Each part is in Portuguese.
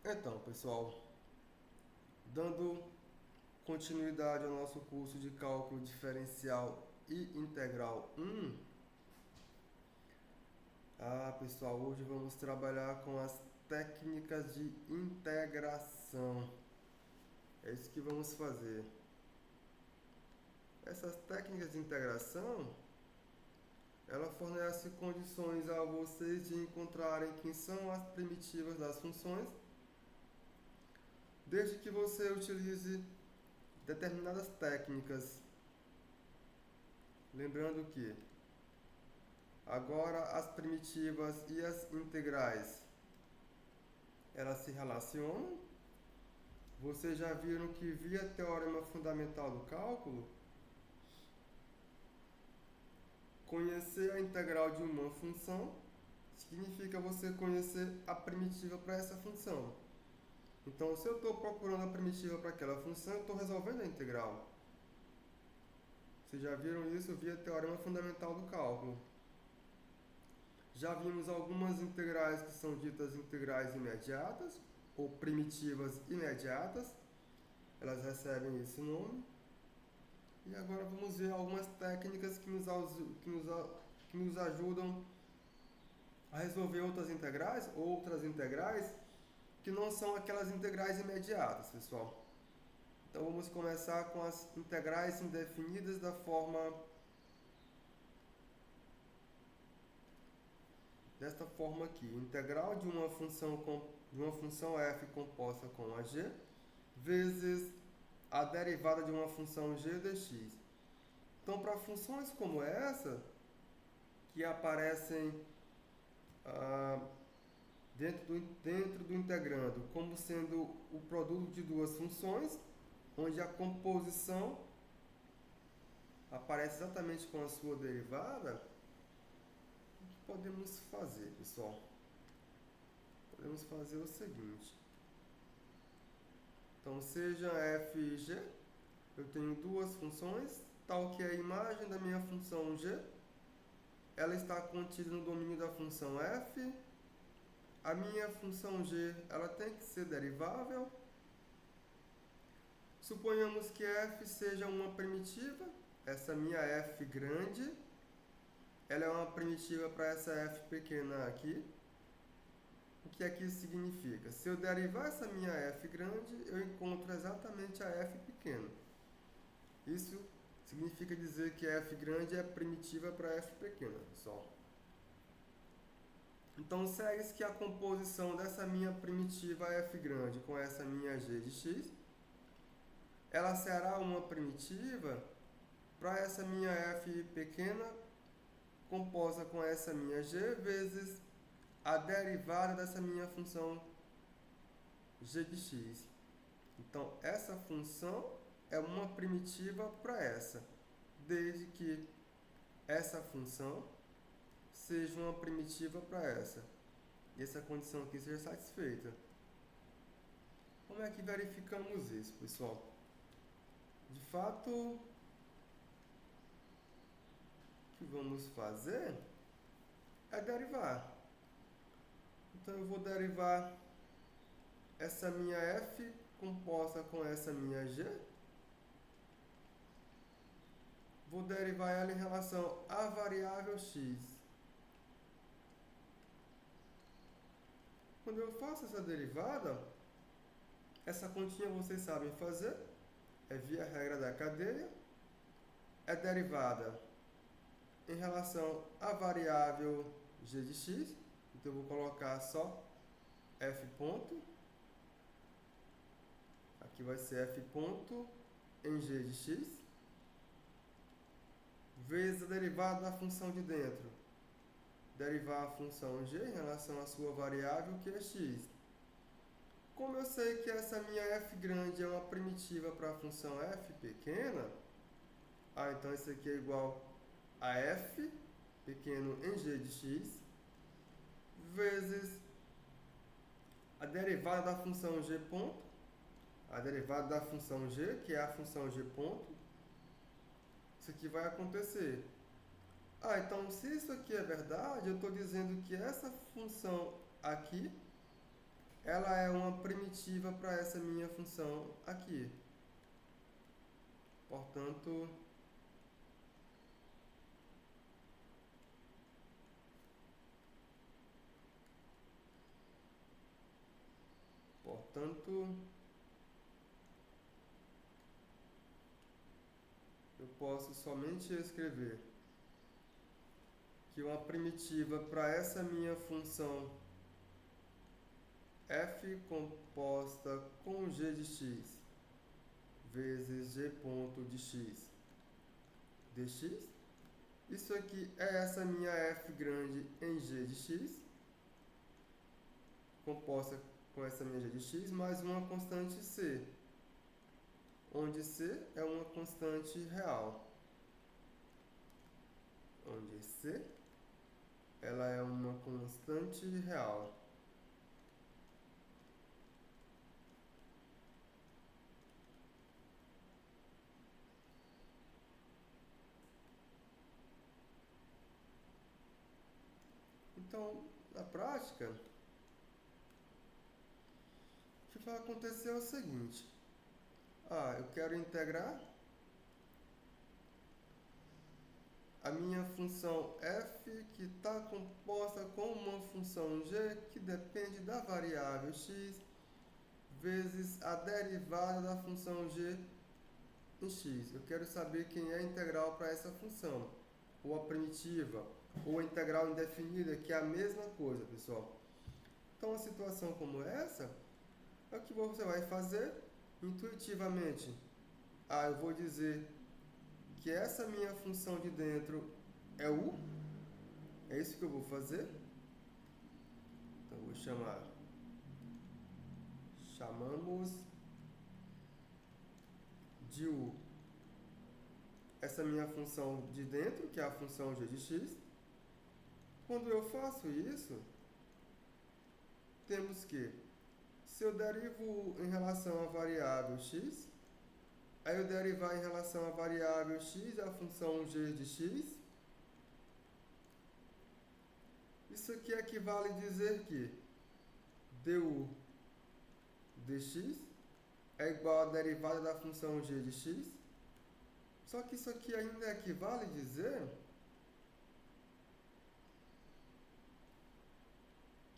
Então, pessoal, dando continuidade ao nosso curso de cálculo diferencial e integral 1. Pessoal, hoje vamos trabalhar com as técnicas de integração. É isso que vamos fazer. Essas técnicas de integração, ela fornece condições a vocês de encontrarem quem são as primitivas das funções, desde que você utilize determinadas técnicas. Lembrando que agora as primitivas e as integrais, elas se relacionam. Vocês já viram que via teorema fundamental do cálculo, conhecer a integral de uma função significa você conhecer a primitiva para essa função. Então, se eu estou procurando a primitiva para aquela função, eu estou resolvendo a integral. Vocês já viram isso via teorema fundamental do cálculo. Já vimos algumas integrais que são ditas integrais imediatas ou primitivas imediatas. Elas recebem esse nome. E agora vamos ver algumas técnicas que nos ajudam a resolver outras integrais que não são aquelas integrais imediatas, pessoal. Então vamos começar com as integrais indefinidas desta forma aqui: integral de uma função f composta com a g vezes a derivada de uma função g dx. Então, para funções como essa, que aparecem dentro do integrando como sendo o produto de duas funções, onde a composição aparece exatamente com a sua derivada, o que podemos fazer, pessoal? Podemos fazer o seguinte. Então, seja f e g, eu tenho duas funções, tal que a imagem da minha função g, ela está contida no domínio da função f. A minha função g, ela tem que ser derivável. Suponhamos que f seja uma primitiva, essa minha f grande, ela é uma primitiva para essa f pequena aqui. O que aqui significa? Se eu derivar essa minha f grande, eu encontro exatamente a f pequena. Isso significa dizer que f grande é primitiva para f pequena, pessoal. Então, segue-se que a composição dessa minha primitiva f grande com essa minha g de x, ela será uma primitiva para essa minha f pequena composta com essa minha g vezes a derivada dessa minha função g de x. Então, essa função é uma primitiva para essa, desde que essa função seja uma primitiva para essa. E essa condição aqui seja satisfeita. Como é que verificamos isso, pessoal? De fato, o que vamos fazer é derivar. Então, eu vou derivar essa minha f composta com essa minha g. Vou derivar ela em relação à variável x. Quando eu faço essa derivada, essa continha vocês sabem fazer, é via regra da cadeia, é derivada em relação à variável g de x, então eu vou colocar só f ponto, aqui vai ser f ponto em g de x, vezes a derivada da função de dentro, derivar a função g em relação à sua variável, que é x. Como eu sei que essa minha f grande é uma primitiva para a função f pequena, então isso aqui é igual a f pequeno em g de x, vezes a derivada da função g ponto, a derivada da função g, que é a função g ponto. Isso aqui vai acontecer. Então se isso aqui é verdade, eu estou dizendo que essa função aqui ela é uma primitiva para essa minha função aqui. Portanto, eu posso somente escrever que uma primitiva para essa minha função f composta com g de x vezes g ponto de x dx. Isso aqui é essa minha f grande em g de x, composta com essa minha g de x, mais uma constante c, onde c é uma constante real. Onde c ela é uma constante real. Então, na prática, o que vai acontecer é o seguinte. Eu quero integrar a minha função f, que está composta com uma função g, que depende da variável x, vezes a derivada da função g em x. Eu quero saber quem é a integral para essa função, ou a primitiva, ou a integral indefinida, que é a mesma coisa, pessoal. Então, uma situação como essa, é o que você vai fazer intuitivamente. Eu vou dizer que essa minha função de dentro é u. É isso que eu vou fazer. Então, vou chamamos de u essa minha função de dentro, que é a função g de x. Quando eu faço isso, temos que, se eu derivo em relação à variável x, aí eu derivar em relação à variável x a função g de x, isso aqui equivale a dizer que du dx é igual à derivada da função g de x. Só que isso aqui ainda equivale a dizer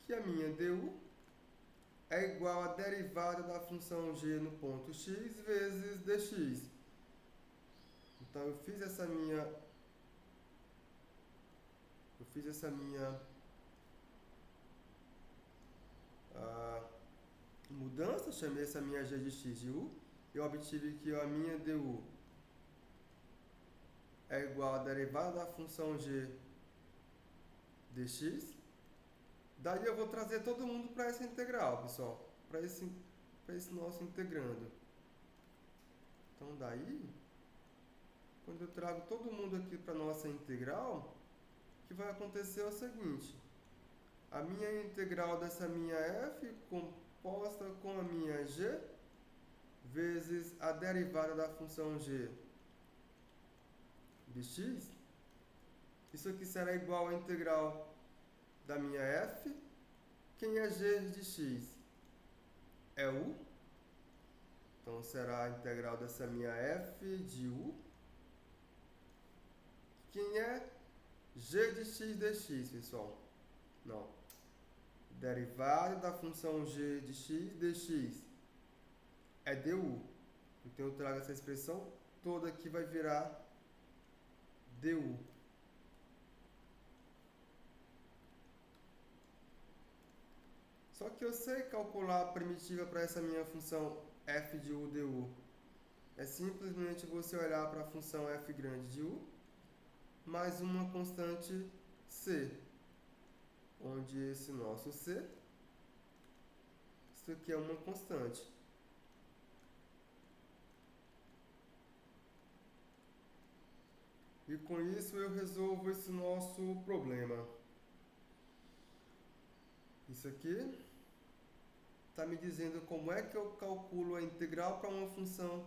que a minha du é igual à derivada da função g no ponto x vezes dx. Então, eu fiz essa minha mudança, chamei essa minha g de x de u, eu obtive que a minha du é igual à derivada da função g dx. Daí eu vou trazer todo mundo para essa integral, pessoal, para esse nosso integrando. Então, daí, quando eu trago todo mundo aqui para a nossa integral, o que vai acontecer é o seguinte. A minha integral dessa minha f composta com a minha g vezes a derivada da função g de x, isso aqui será igual à integral da minha f. Quem é g de x? É u. Então, será a integral dessa minha f de u. Quem é g de x dx, pessoal? Não. Derivada da função g de x dx é du. Então, eu trago essa expressão toda aqui, vai virar du. Só que eu sei calcular a primitiva para essa minha função f de u du. É simplesmente você olhar para a função f grande de u, mais uma constante c, onde esse nosso c, isso aqui é uma constante. E com isso eu resolvo esse nosso problema. Isso aqui está me dizendo como é que eu calculo a integral para uma função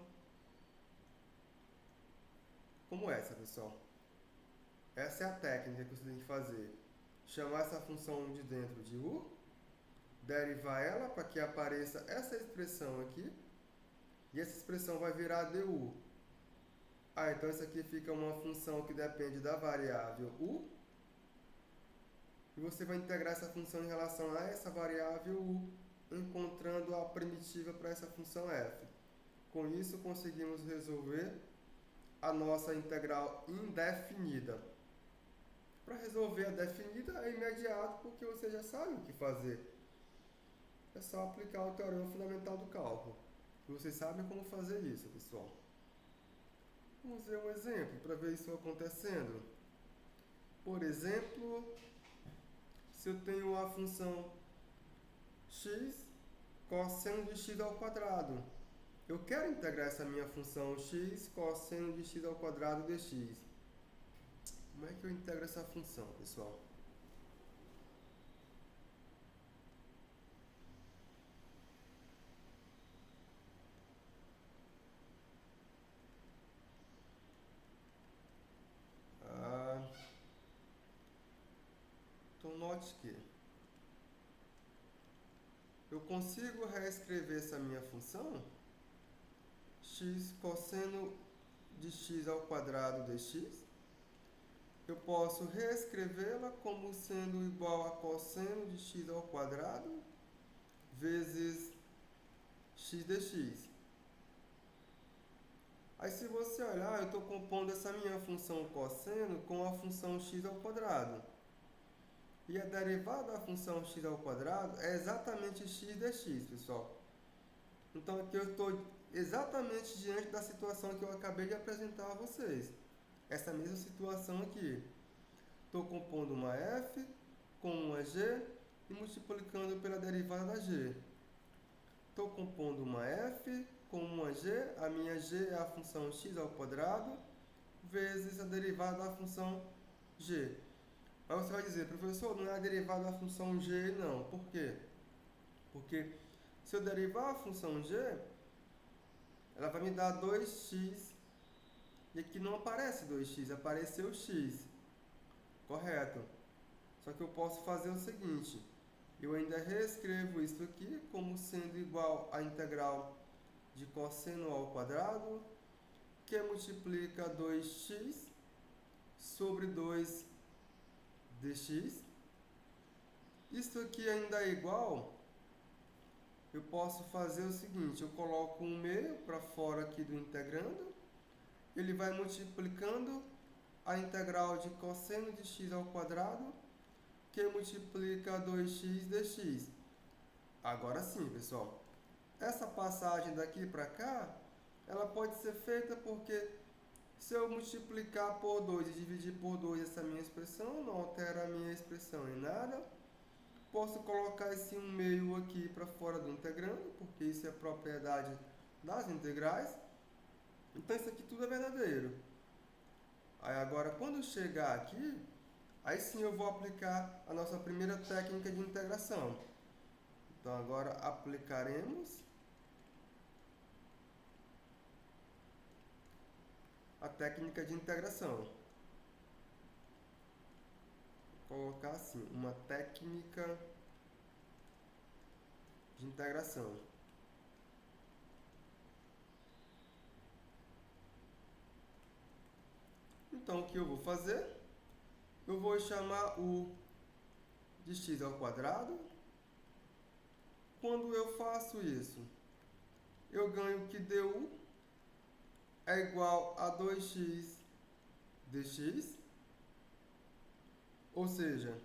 como essa, pessoal. Essa é a técnica que você tem que fazer. Chamar essa função de dentro de u, derivar ela para que apareça essa expressão aqui. E essa expressão vai virar du. Então isso aqui fica uma função que depende da variável u. E você vai integrar essa função em relação a essa variável u, encontrando a primitiva para essa função f. Com isso, conseguimos resolver a nossa integral indefinida. Para resolver a definida é imediato, porque você já sabe o que fazer. É só aplicar o teorema fundamental do cálculo. E vocês sabem como fazer isso, pessoal. Vamos ver um exemplo para ver isso acontecendo. Por exemplo, se eu tenho a função x cosseno de x ao quadrado. Eu quero integrar essa minha função x cosseno de x ao quadrado dx. Como é que eu integro essa função, pessoal? Então, note que eu consigo reescrever essa minha função x cosseno de x ao quadrado dx. Eu posso reescrevê-la como sendo igual a cosseno de x ao quadrado vezes x dx. Aí se você olhar, eu estou compondo essa minha função cosseno com a função x ao quadrado. E a derivada da função x ao quadrado é exatamente x dx, pessoal. Então aqui eu estou exatamente diante da situação que eu acabei de apresentar a vocês. Essa mesma situação aqui. Estou compondo uma f com uma g e multiplicando pela derivada da g. Estou compondo uma f com uma g, a minha g é a função x ao quadrado, vezes a derivada da função g. Aí você vai dizer, professor, não é a derivada da função g, não. Por quê? Porque se eu derivar a função g, ela vai me dar 2x, e aqui não aparece 2x, apareceu x. Correto. Só que eu posso fazer o seguinte, eu ainda reescrevo isso aqui como sendo igual à integral de cosseno ao quadrado, que multiplica 2x sobre 2 dx. Isso aqui ainda é igual, eu posso fazer o seguinte, eu coloco um meio para fora aqui do integrando, ele vai multiplicando a integral de cosseno de x ao quadrado, que multiplica 2x dx. Agora sim, pessoal, essa passagem daqui para cá, ela pode ser feita porque se eu multiplicar por 2 e dividir por 2 essa minha expressão, não altera a minha expressão em nada. Posso colocar esse 1 meio aqui para fora do integrando, porque isso é propriedade das integrais. Então isso aqui tudo é verdadeiro. Aí agora, quando chegar aqui, aí sim eu vou aplicar a nossa primeira técnica de integração. Então agora aplicaremos a técnica de integração. Vou colocar assim, uma técnica de integração. Então o que eu vou fazer? Eu vou chamar u de x ao quadrado. Quando eu faço isso, eu ganho que du é igual a 2x dx. Ou seja,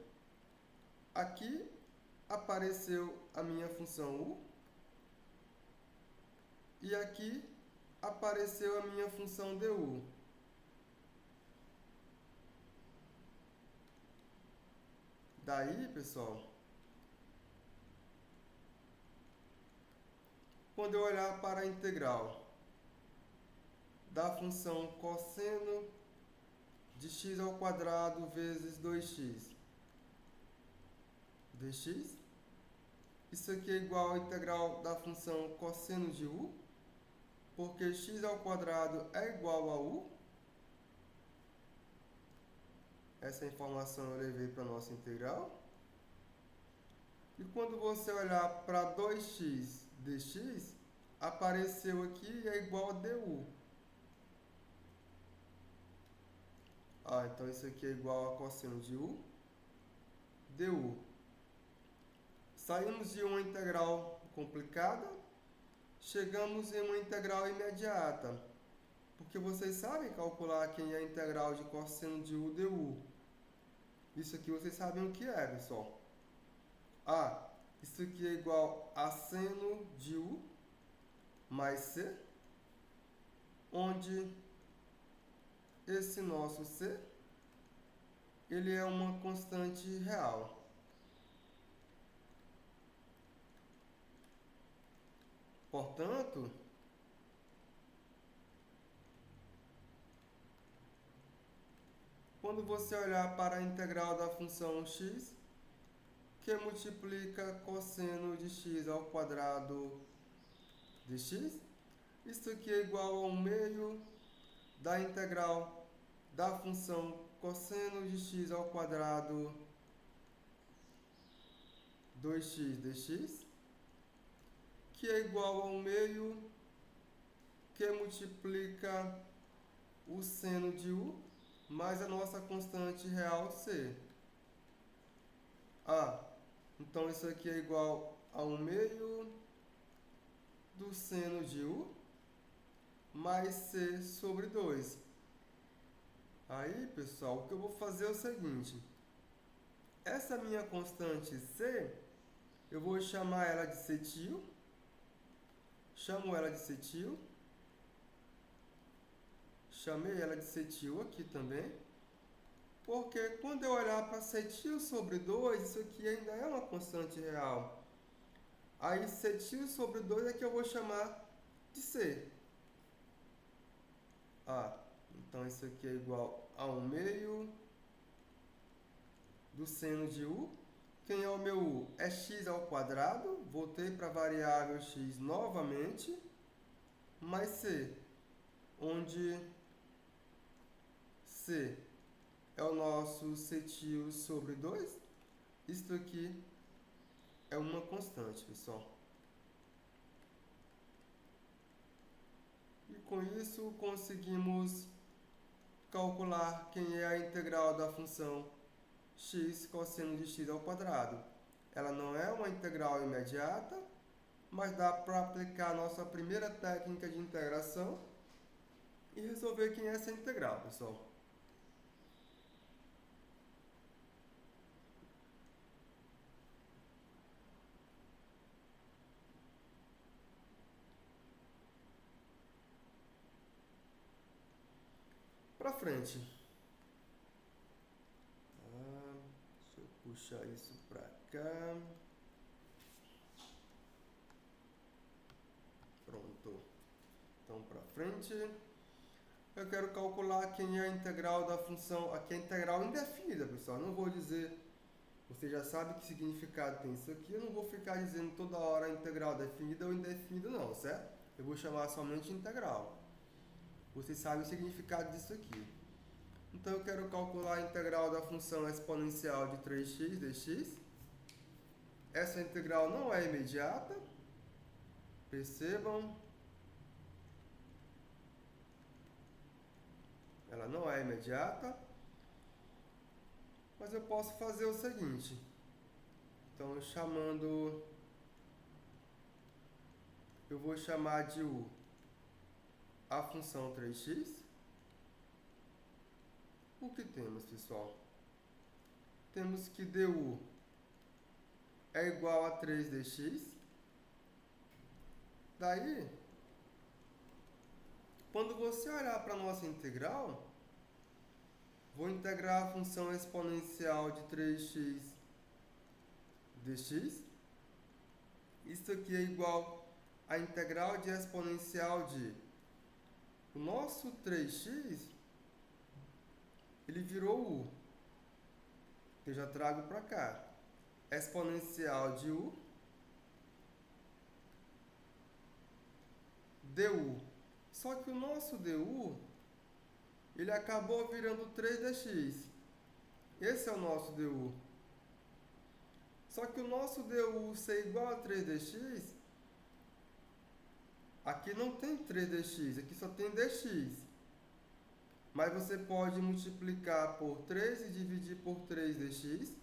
aqui apareceu a minha função u e aqui apareceu a minha função du. Daí, pessoal, quando eu olhar para a integral da função cosseno de x ao quadrado vezes 2x dx, isso aqui é igual à integral da função cosseno de u, porque x ao quadrado é igual a u. Essa informação eu levei para a nossa integral. E quando você olhar para 2x dx, apareceu aqui é igual a du. Então isso aqui é igual a cosseno de u, du. Saímos de uma integral complicada, chegamos em uma integral imediata. Porque vocês sabem calcular quem é a integral de cosseno de u du. Isso aqui vocês sabem o que é, pessoal. Isso aqui é igual a seno de u mais c, onde esse nosso c, ele é uma constante real. Portanto, quando você olhar para a integral da função x, que multiplica cosseno de x ao quadrado de x, isso aqui é igual a 1/2 da integral da função cosseno de x ao quadrado 2x dx, que é igual a 1/2 que multiplica o seno de u mais a nossa constante real c. Então isso aqui é igual a 1/2 do seno de u mais c sobre 2. Aí, pessoal, o que eu vou fazer é o seguinte. Essa minha constante c, eu vou chamar ela de cetil. Chamo ela de cetil. Chamei ela de cetil aqui também. Porque quando eu olhar para cetil sobre 2, isso aqui ainda é uma constante real. Aí cetil sobre 2 é que eu vou chamar de c. Então isso aqui é igual a 1/2 do seno de u. Quem é o meu u? É x ao quadrado. Voltei para a variável x novamente. Mais c, onde c é o nosso cetil sobre 2. Isto aqui é uma constante, pessoal. E com isso conseguimos calcular quem é a integral da função x cosseno de x ao quadrado. Ela não é uma integral imediata, mas dá para aplicar a nossa primeira técnica de integração e resolver quem é essa integral, pessoal. Para frente. Deixa eu puxar isso para cá. Pronto. Então, para frente. Eu quero calcular quem é a integral da função. Aqui é a integral indefinida, pessoal. Eu não vou dizer. Você já sabe que significado tem isso aqui. Eu não vou ficar dizendo toda hora a integral definida ou indefinida, não, certo? Eu vou chamar somente integral. Você sabe o significado disso aqui. Então, eu quero calcular a integral da função exponencial de 3x dx. Essa integral não é imediata. Percebam. Ela não é imediata. Mas eu posso fazer o seguinte. Então, eu vou chamar de u a função 3x. O que temos, pessoal? Temos que du é igual a 3dx. Daí, quando você olhar para a nossa integral, vou integrar a função exponencial de 3x dx. Isso aqui é igual a integral de exponencial de o nosso 3x, ele virou u. Eu já trago para cá. Exponencial de u du. Só que o nosso du, ele acabou virando 3dx. Esse é o nosso du. Só que o nosso DU ser igual a 3dx, aqui não tem 3dx, aqui só tem dx. Mas você pode multiplicar por 3 e dividir por 3dx.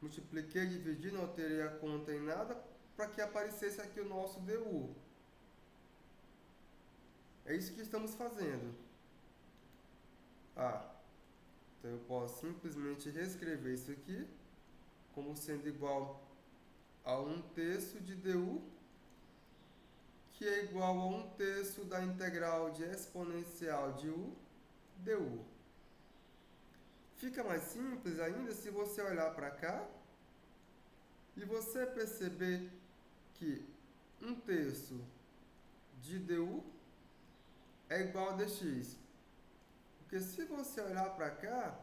Multipliquei, dividi, não alterei a conta em nada, para que aparecesse aqui o nosso DU. É isso que estamos fazendo. Então eu posso simplesmente reescrever isso aqui como sendo igual a 1/3 de DU, que é igual a 1/3 da integral de exponencial de U, DU. Fica mais simples ainda se você olhar para cá e você perceber que 1/3 de DU é igual a dx. Porque se você olhar para cá,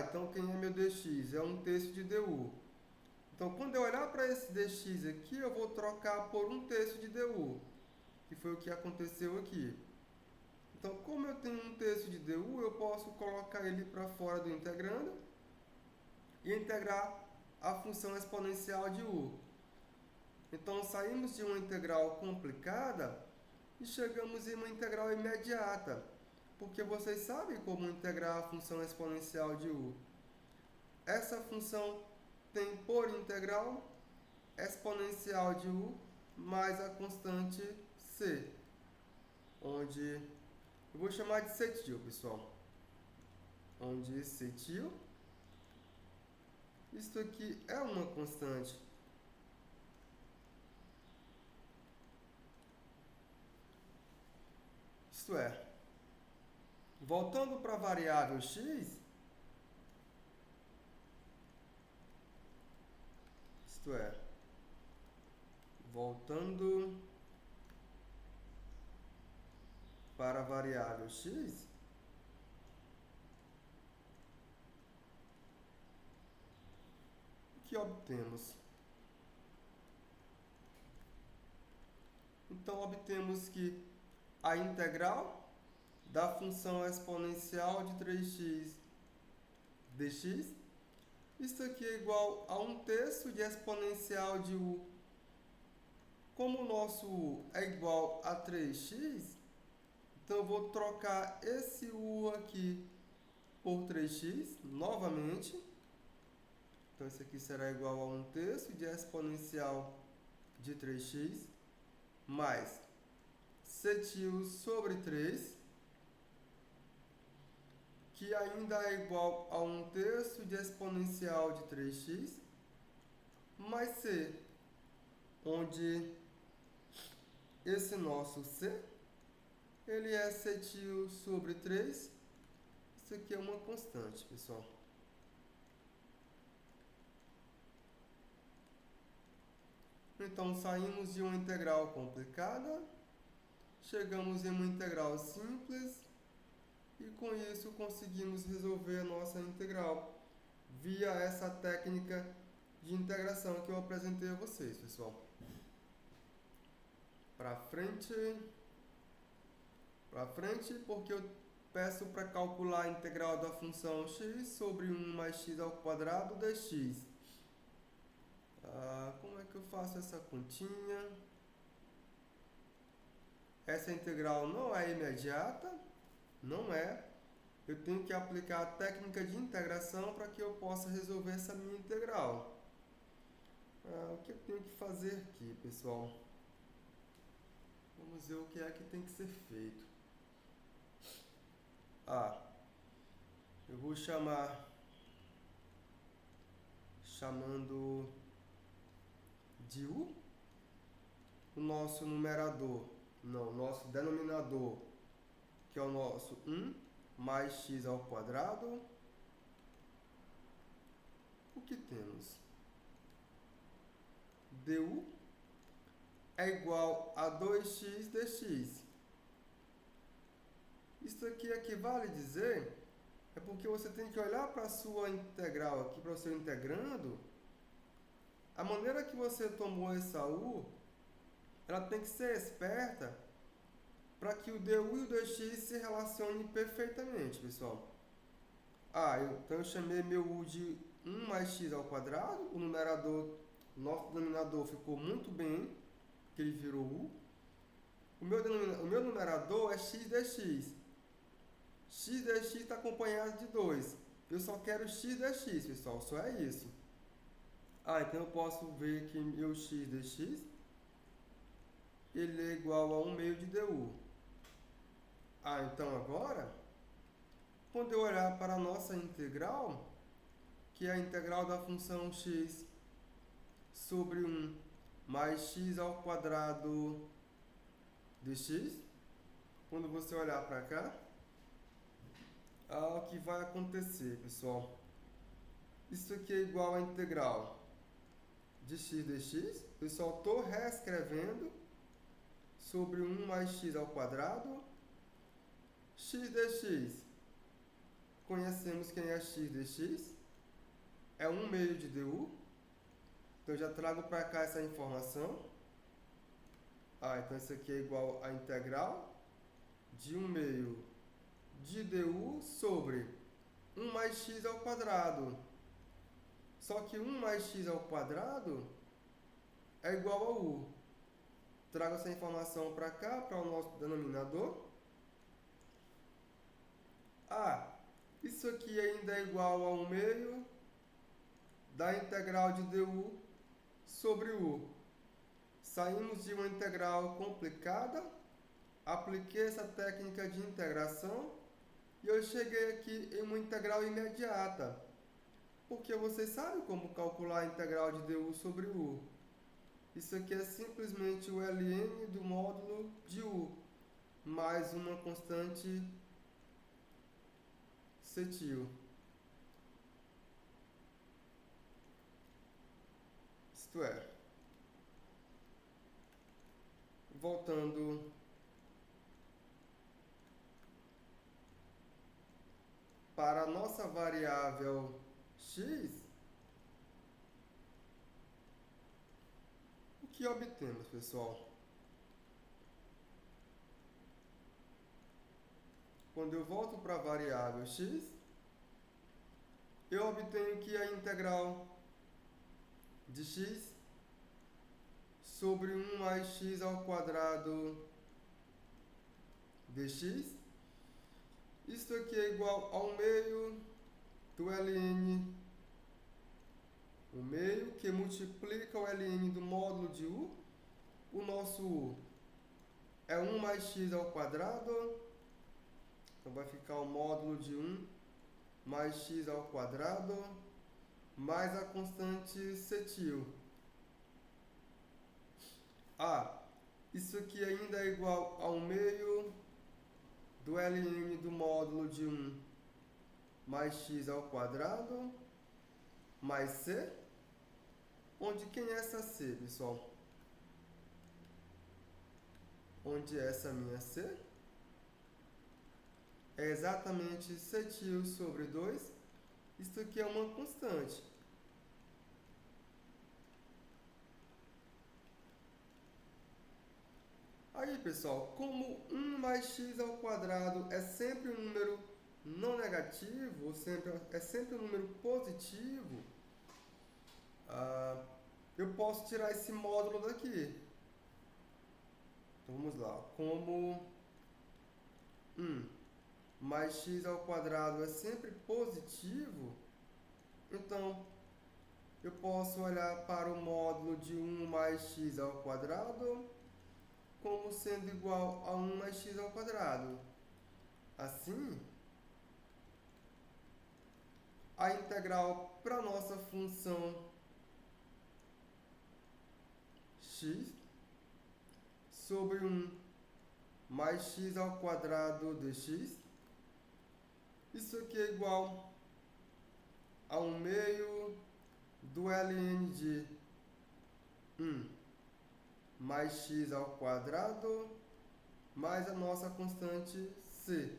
então quem é meu dx? É 1/3 de DU. Então, quando eu olhar para esse dx aqui, eu vou trocar por 1/3 de DU, que foi o que aconteceu aqui. Então, como eu tenho 1/3 de DU, eu posso colocar ele para fora do integrando e integrar a função exponencial de U. Então, saímos de uma integral complicada e chegamos em uma integral imediata, porque vocês sabem como integrar a função exponencial de U. Essa função tem por integral exponencial de U mais a constante C, onde eu vou chamar de cetil, pessoal. Onde cetil, isto aqui é uma constante. Isto é, voltando para a variável x, voltando para a variável x, o que obtemos? Então, obtemos que a integral da função exponencial de 3x dx, isso aqui é igual a 1/3 de exponencial de U. Como o nosso U é igual a 3x, então eu vou trocar esse U aqui por 3x novamente. Então, isso aqui será igual a 1/3 de exponencial de 3x mais cetil sobre 3, que ainda é igual a 1/3 de exponencial de 3x, mais C, onde esse nosso C, ele é cetil sobre 3. Isso aqui é uma constante, pessoal. Então, saímos de uma integral complicada, chegamos em uma integral simples, e com isso conseguimos resolver a nossa integral via essa técnica de integração que eu apresentei a vocês, pessoal. Para frente, porque eu peço para calcular a integral da função x sobre 1 mais x ao quadrado dx. Como é que eu faço essa continha? Essa integral não é imediata, não é. Eu tenho que aplicar a técnica de integração para que eu possa resolver essa minha integral. O que eu tenho que fazer aqui, pessoal? Vamos ver o que é que tem que ser feito. Eu vou chamando de U, o nosso nosso denominador, que é o nosso 1 mais x ao quadrado. O que temos? DU é igual a 2x dx. Isso aqui equivale a dizer, é porque você tem que olhar para a sua integral aqui, para o seu integrando, a maneira que você tomou essa U, ela tem que ser esperta para que o DU e o dx se relacionem perfeitamente, pessoal. Então eu chamei meu U de 1 mais x ao quadrado, o numerador, nosso denominador ficou muito bem, que ele virou u. O meu numerador é x dx. X dx está acompanhado de 2. Eu só quero x dx, pessoal, só é isso. Então eu posso ver que meu x dx ele é igual a 1 meio de du. Então agora, quando eu olhar para a nossa integral, que é a integral da função x sobre 1 mais x ao quadrado dx, quando você olhar para cá, o que vai acontecer, pessoal? Isso aqui é igual à integral de x dx. Eu só estou reescrevendo sobre 1 mais x ao quadrado. X dx, conhecemos quem é x dx, é 1 meio de du. Então eu já trago para cá essa informação. Então isso aqui é igual à integral de 1 meio de du sobre 1 mais x ao quadrado. Só que 1 mais x ao quadrado é igual a u. Trago essa informação para cá, para o nosso denominador. Isso aqui ainda é igual a 1 meio da integral de du sobre u. Saímos de uma integral complicada, apliquei essa técnica de integração e eu cheguei aqui em uma integral imediata. Porque vocês sabem como calcular a integral de du sobre u. Isso aqui é simplesmente o ln do módulo de u, mais uma constante cetil. Isto é, voltando para a nossa variável x, o que obtemos, pessoal? Quando eu volto para a variável x, eu obtenho que a integral de x sobre 1 mais x ao quadrado dx, isto aqui é igual ao meio do ln, o meio que multiplica o ln do módulo de u. O nosso u é 1 mais x ao quadrado, então vai ficar o módulo de 1 mais x ao quadrado, mais a constante cetil. Isso aqui ainda é igual a 1 meio do ln do módulo de 1 mais x ao quadrado, mais c, onde quem é essa c, pessoal? Onde é essa minha c? É exatamente cetil sobre 2. Isso aqui é uma constante. Aí, pessoal, como 1 mais x ao quadrado é sempre um número não negativo, é sempre um número positivo, eu posso tirar esse módulo daqui. Então, vamos lá. Como 1 mais x ao quadrado é sempre positivo, então eu posso olhar para o módulo de 1 mais x ao quadrado como sendo igual a 1 mais x ao quadrado. Assim, a integral para a nossa função x sobre 1 mais x ao quadrado dx, isso aqui é igual a 1 meio do ln de 1 mais x ao quadrado, mais a nossa constante c.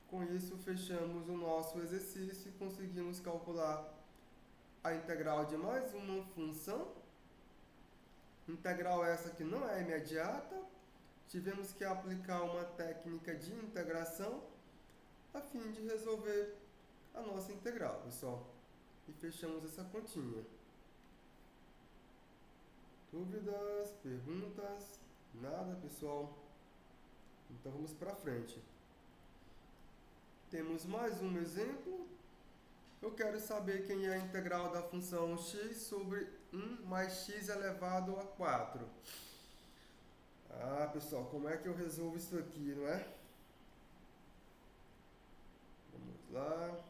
Com isso, fechamos o nosso exercício e conseguimos calcular a integral de mais uma função. Integral essa que não é imediata. Tivemos que aplicar uma técnica de integração a fim de resolver a nossa integral, pessoal. e fechamos essa continha. Dúvidas? Perguntas? Nada, pessoal? Então vamos para frente. Temos mais um exemplo. Eu quero saber quem é a integral da função x sobre 1 mais x elevado a 4. Ah, pessoal, como é que eu resolvo isso aqui, não é? Vamos lá.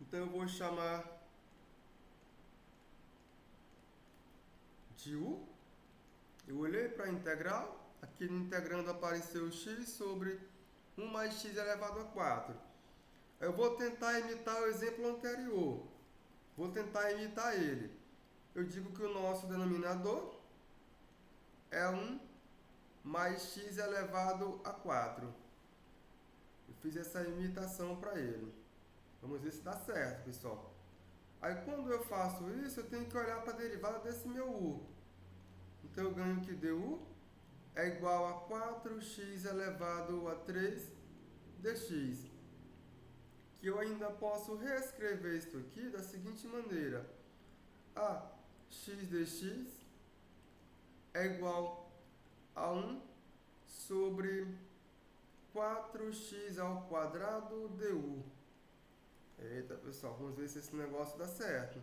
Então eu vou chamar de u. Eu olhei para a integral. Aqui no integrando apareceu x sobre 1 mais x elevado a 4. Eu vou tentar imitar o exemplo anterior. Vou tentar imitar ele. Eu digo que o nosso denominador é 1 mais x elevado a 4. Eu fiz essa imitação para ele. Vamos ver se dá certo, pessoal. Aí quando eu faço isso, eu tenho que olhar para a derivada desse meu u. Então eu ganho que du é igual a 4x elevado a 3 dx. Que eu ainda posso reescrever isso aqui da seguinte maneira. A x dx é igual a 1 sobre 4x ao quadrado du. Eita, pessoal, vamos ver se esse negócio dá certo.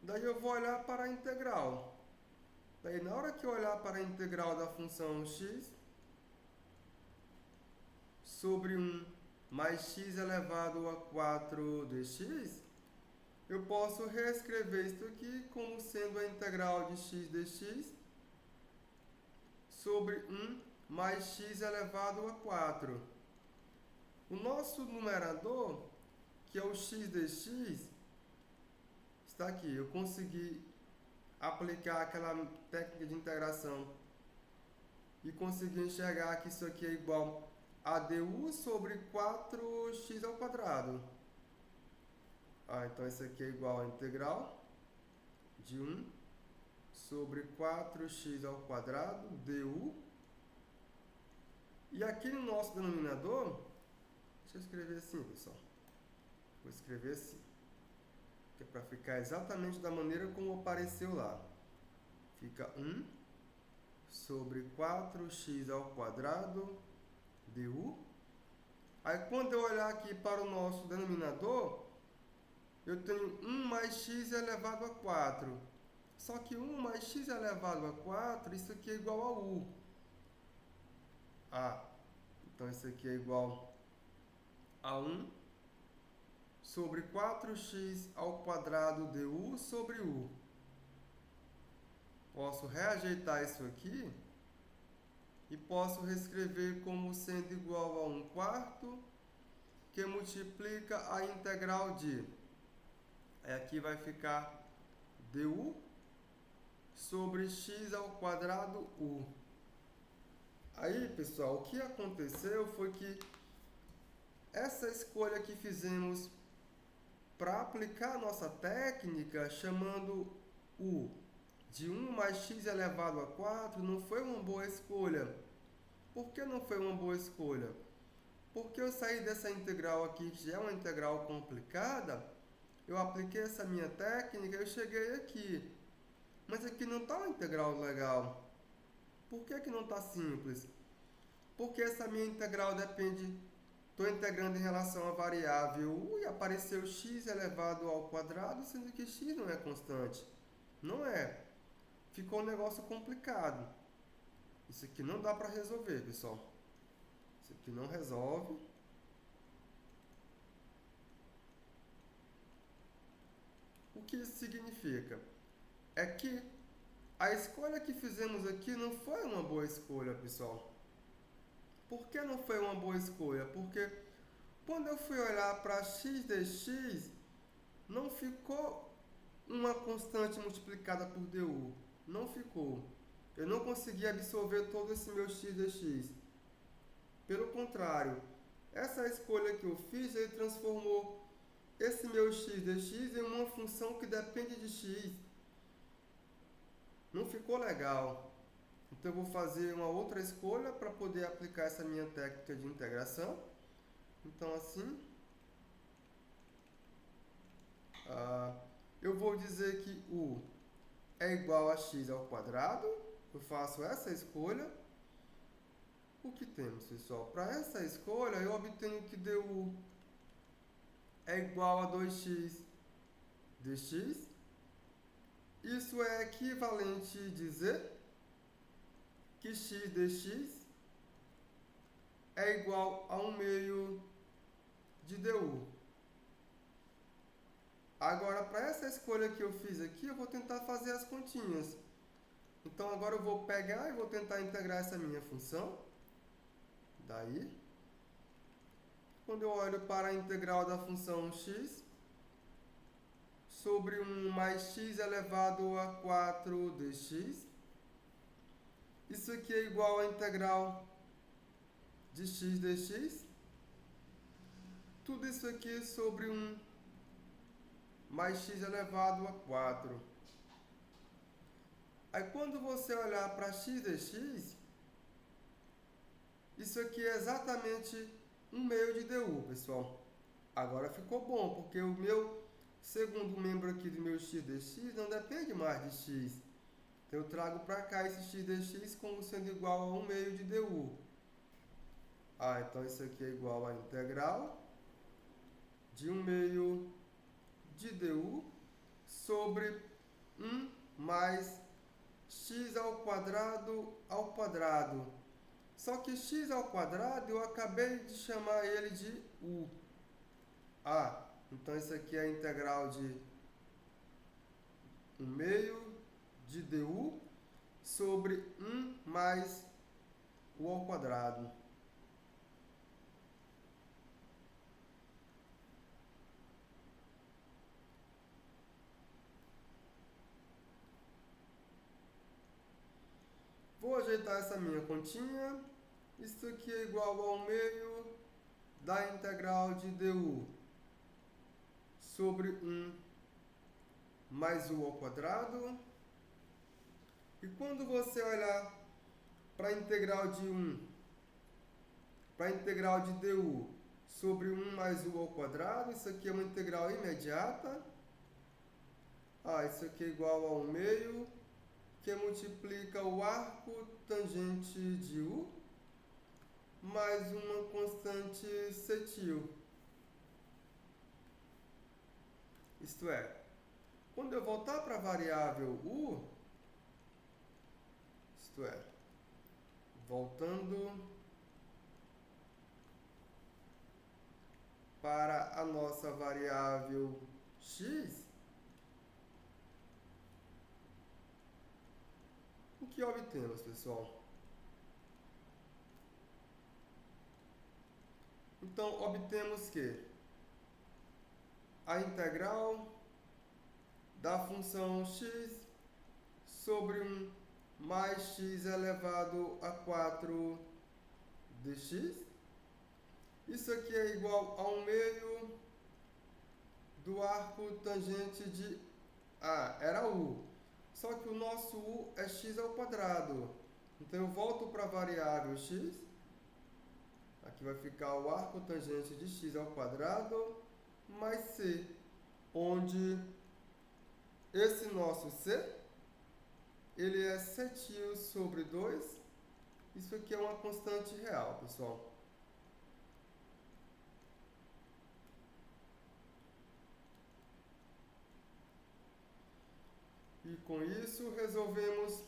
Daí eu vou olhar para a integral. Daí na hora que eu olhar para a integral da função x sobre 1 mais x elevado a 4 dx, eu posso reescrever isso aqui como sendo a integral de x dx sobre 1 mais x elevado a 4. O nosso numerador, que é o x dx, está aqui. Eu consegui aplicar aquela técnica de integração e consegui enxergar que isso aqui é igual a du sobre 4x ao quadrado. Então isso aqui é igual a integral de 1 sobre 4x ao quadrado du. E aqui no nosso denominador, deixa eu escrever assim, pessoal. Vou escrever assim, que é para ficar exatamente da maneira como apareceu lá. Fica 1 sobre 4x ao quadrado du. Aí quando eu olhar aqui para o nosso denominador, eu tenho 1 mais x elevado a 4. Só que 1 mais x elevado a 4, isso aqui é igual a u. Então isso aqui é igual a 1 sobre 4x ao quadrado du sobre u. Posso reajeitar isso aqui e posso reescrever como sendo igual a 1/4, que multiplica a integral de... Aqui vai ficar du sobre x ao quadrado u. Aí, pessoal, o que aconteceu foi que essa escolha que fizemos para aplicar a nossa técnica, chamando u de 1 mais x elevado a 4, não foi uma boa escolha. Por que não foi uma boa escolha? Porque eu saí dessa integral aqui, que já é uma integral complicada, eu apliquei essa minha técnica e eu cheguei aqui. Mas aqui não está uma integral legal. Por que não está simples? Porque essa minha integral depende... Estou integrando em relação à variável u e apareceu x elevado ao quadrado, sendo que x não é constante. Não é. Ficou um negócio complicado. Isso aqui não dá para resolver, pessoal. Isso aqui não resolve. O que isso significa? É que a escolha que fizemos aqui não foi uma boa escolha, pessoal. Por que não foi uma boa escolha? Porque quando eu fui olhar para x dx, não ficou uma constante multiplicada por du. Não ficou. Eu não consegui absorver todo esse meu x dx. Pelo contrário, essa escolha que eu fiz, ele transformou esse meu x dx em uma função que depende de x. Não ficou legal. Então eu vou fazer uma outra escolha para poder aplicar essa minha técnica de integração. Então assim, eu vou dizer que u é igual a x ao quadrado. Eu faço essa escolha. O que temos, pessoal? Para essa escolha, eu obtenho que du é igual a 2x dx. Isso é equivalente a dizer que x dx é igual a 1/2 de du. Agora, para essa escolha que eu fiz aqui, eu vou tentar fazer as continhas. Então, agora eu vou pegar e vou tentar integrar essa minha função. Daí, quando eu olho para a integral da função x sobre 1 mais x elevado a 4 dx, isso aqui é igual à integral de x dx. Tudo isso aqui sobre 1 mais x elevado a 4. Aí, quando você olhar para x dx, isso aqui é exatamente 1/2 de du, pessoal. Agora ficou bom, porque o meu segundo membro aqui do meu x dx não depende mais de x. Então, eu trago para cá esse x dx como sendo igual a 1/2 de du. Então isso aqui é igual a integral de 1/2 de du sobre 1 mais x ao quadrado. Só que x ao quadrado eu acabei de chamar ele de u. Então isso aqui é a integral de 1/2 de du sobre 1 mais u ao quadrado. Vou ajeitar essa minha continha. Isso aqui é igual a 1/2 da integral de du sobre 1 mais u ao quadrado. E quando você olhar para a integral de 1, para a integral de du sobre 1 mais u ao quadrado, isso aqui é uma integral imediata. Isso aqui é igual a 1/2, que multiplica o arco tangente de u mais uma constante cetil. Isto é, quando eu voltar para a variável u, isto é, voltando para a nossa variável x, o que obtemos, pessoal? Então, obtemos que a integral da função x sobre 1 mais x elevado a 4 dx, isso aqui é igual a 1/2 do arco tangente de era u. Só que o nosso u é x ao quadrado. Então, eu volto para a variável x. Aqui vai ficar o arco tangente de x ao quadrado mais c, onde esse nosso c, ele é cetil sobre 2. Isso aqui é uma constante real, pessoal. E com isso, resolvemos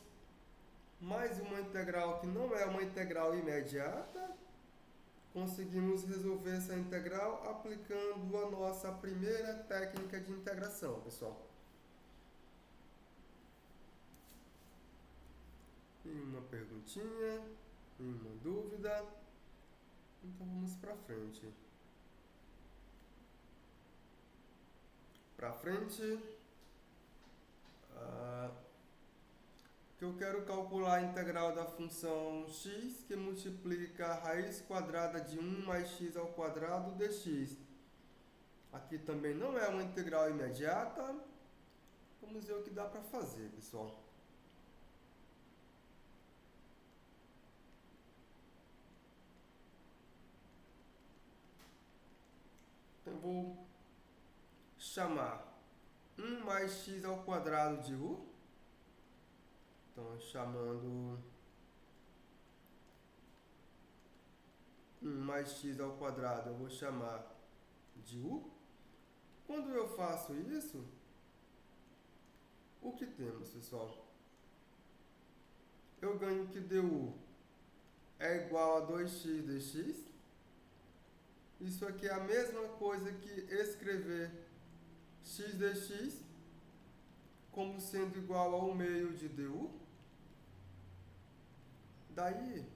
mais uma integral que não é uma integral imediata. Conseguimos resolver essa integral aplicando a nossa primeira técnica de integração, pessoal. Nenhuma perguntinha, nenhuma dúvida. Então vamos para frente. Para frente, que eu quero calcular a integral da função x que multiplica a raiz quadrada de 1 mais x ao quadrado dx. Aqui também não é uma integral imediata. Vamos ver o que dá para fazer, pessoal. vou chamar 1 mais x ao quadrado de u. Então, chamando 1 mais x ao quadrado, eu vou chamar de u. Quando eu faço isso, o que temos, pessoal? Eu ganho que du é igual a 2x dx. Isso aqui é a mesma coisa que escrever x dx como sendo igual ao meio de du. Daí,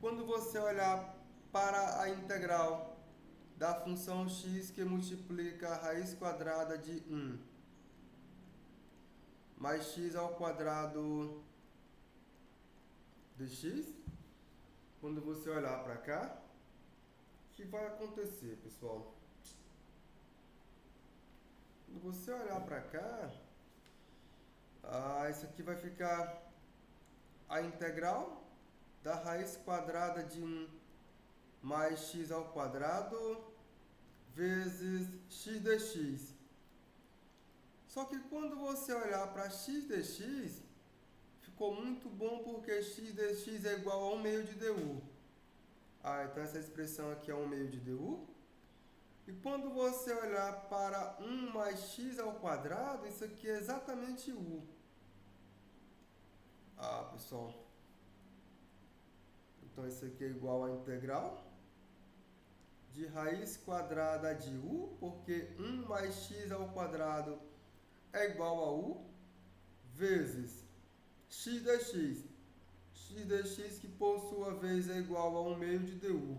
quando você olhar para a integral da função x que multiplica a raiz quadrada de 1 mais x ao quadrado de x, quando você olhar para cá, o que vai acontecer, pessoal? Quando você olhar para cá, isso aqui vai ficar a integral da raiz quadrada de 1 mais x ao quadrado vezes x dx. Só que quando você olhar para x dx, ficou muito bom porque x dx é igual a 1 meio de du. Então essa expressão aqui é 1 meio de du. E quando você olhar para 1 mais x ao quadrado, isso aqui é exatamente u. Pessoal. Então isso aqui é igual a integral de raiz quadrada de u, porque 1 mais x ao quadrado é igual a u, vezes x dx. X dx que por sua vez é igual a 1 meio de du.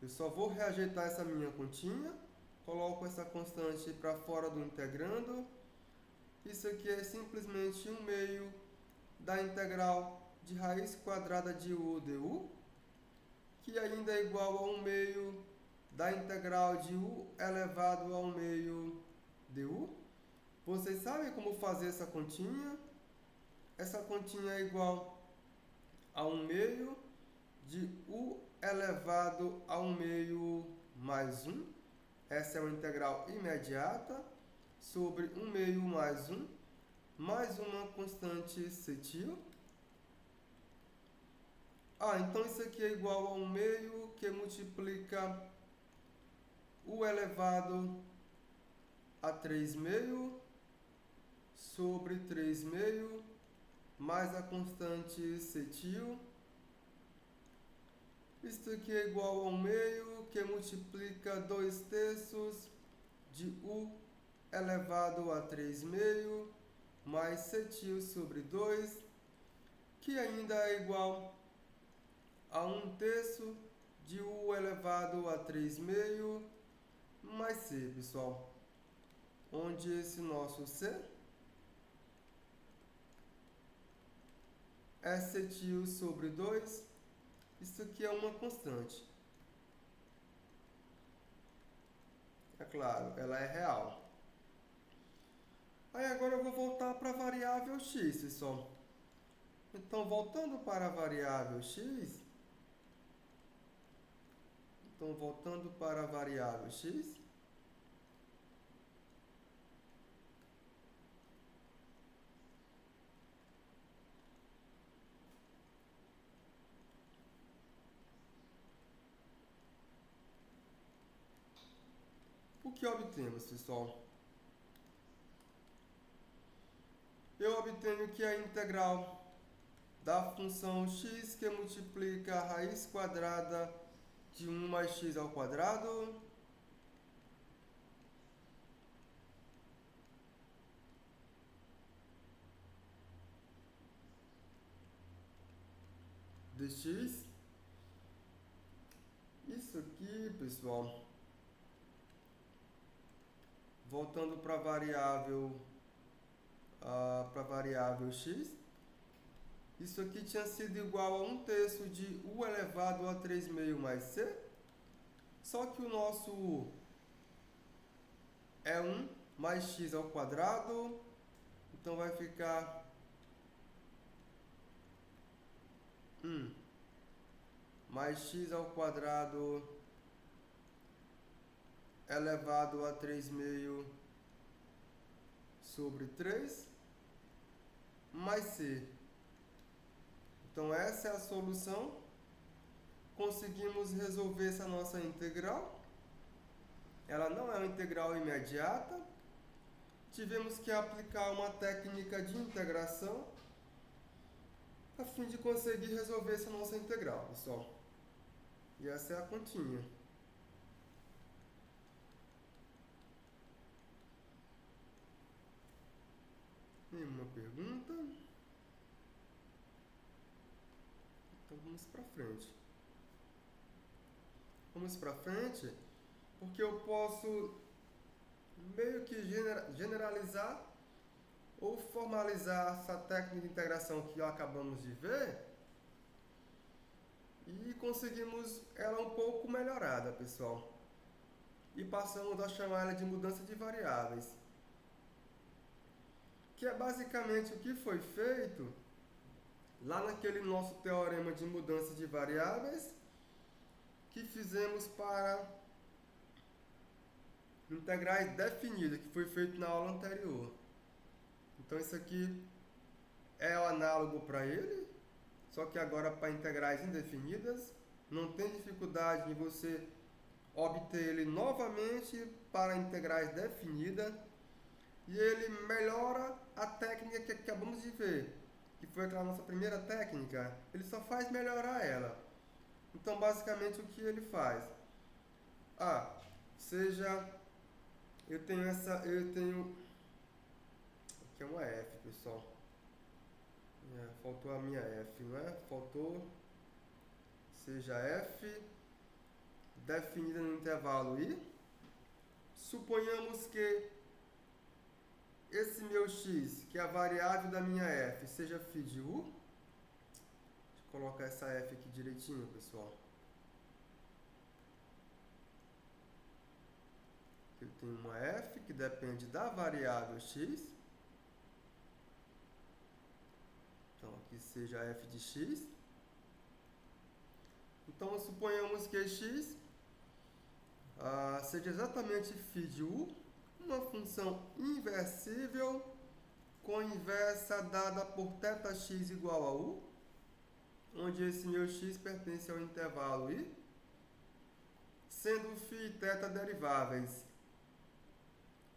Eu só vou reajeitar essa minha continha, coloco essa constante para fora do integrando. Isso aqui é simplesmente 1 meio da integral de raiz quadrada de u du, que ainda é igual a 1 meio da integral de u elevado a 1 meio du. Vocês sabem como fazer essa continha? Essa continha é igual a 1 meio de u elevado a 1 meio mais 1. Essa é uma integral imediata sobre 1 meio mais 1, mais uma constante cetil. Então isso aqui é igual a 1 meio que multiplica u elevado a 3 meio sobre 3 meio mais a constante cetil. Isso aqui é igual a 1 meio que multiplica 2 terços de u elevado a 3 meio mais cetil sobre 2, que ainda é igual a 1 terço de u elevado a 3 meio mais c, pessoal. Onde esse nosso c é cetil sobre 2. Isso aqui é uma constante. É claro, ela é real. Agora eu vou voltar para a variável x, pessoal. Então, voltando para a variável x, o que obtemos, pessoal? Eu obtenho que a integral da função x que multiplica a raiz quadrada de 1 mais x ao quadrado de x. Isso aqui, pessoal, voltando para a variável x, isso aqui tinha sido igual a 1 terço de u elevado a 3 meio mais c, só que o nosso u é 1 mais x ao quadrado, então vai ficar 1 mais x ao quadrado elevado a 3/6 sobre 3 mais c. Então essa é a solução. Conseguimos resolver essa nossa integral. Ela não é uma integral imediata. Tivemos que aplicar uma técnica de integração a fim de conseguir resolver essa nossa integral, pessoal. E essa é a continha. Nenhuma pergunta? Então vamos para frente. Vamos para frente, porque eu posso meio que generalizar ou formalizar essa técnica de integração que acabamos de ver e conseguimos ela um pouco melhorada, pessoal. E passamos a chamar ela de mudança de variáveis, que é basicamente o que foi feito lá naquele nosso teorema de mudança de variáveis que fizemos para integrais definidas, que foi feito na aula anterior. Então isso aqui é o análogo para ele, só que agora para integrais indefinidas. Não tem dificuldade em você obter ele novamente para integrais definidas. E ele melhora a técnica que acabamos de ver, que foi aquela nossa primeira técnica. Ele só faz melhorar ela. Então basicamente o que ele faz? Eu tenho aqui é uma F, pessoal. Faltou a minha F, não é? Faltou seja F definida no intervalo I. Suponhamos que esse meu x, que é a variável da minha F, seja φ de U. Deixa eu colocar essa F aqui direitinho, pessoal. Eu tenho uma F que depende da variável x. Então, aqui seja f de x. Então, suponhamos que x seja exatamente φ de U, uma função inversível com inversa dada por θx igual a U, onde esse meu x pertence ao intervalo I, sendo φ e θ deriváveis.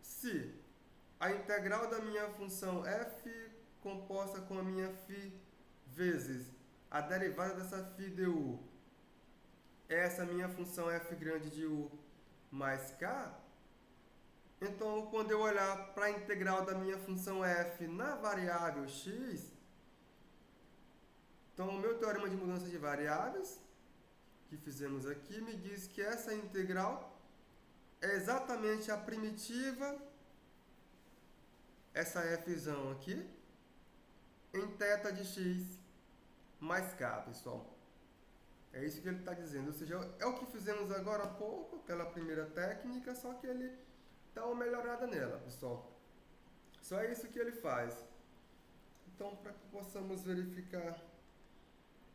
Se a integral da minha função f composta com a minha φ vezes a derivada dessa φ de U, essa minha função f grande de U mais k, então quando eu olhar para a integral da minha função f na variável x, então o meu teorema de mudança de variáveis, que fizemos aqui, me diz que essa integral é exatamente a primitiva, essa fzão aqui, em θ de x mais k, pessoal. É isso que ele está dizendo. Ou seja, é o que fizemos agora há pouco, aquela primeira técnica, só que ele dá uma melhorada nela, pessoal. Só é isso que ele faz. Então, para que possamos verificar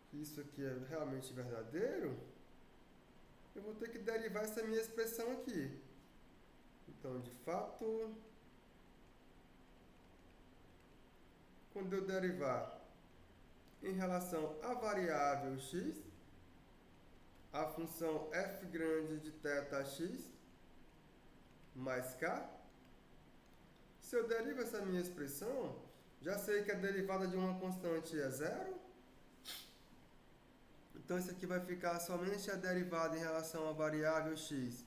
que isso aqui é realmente verdadeiro, eu vou ter que derivar essa minha expressão aqui. Então, de fato, quando eu derivar em relação à variável x, a função f grande de θx mais k, se eu derivo essa minha expressão, já sei que a derivada de uma constante é zero. Então, isso aqui vai ficar somente a derivada em relação à variável x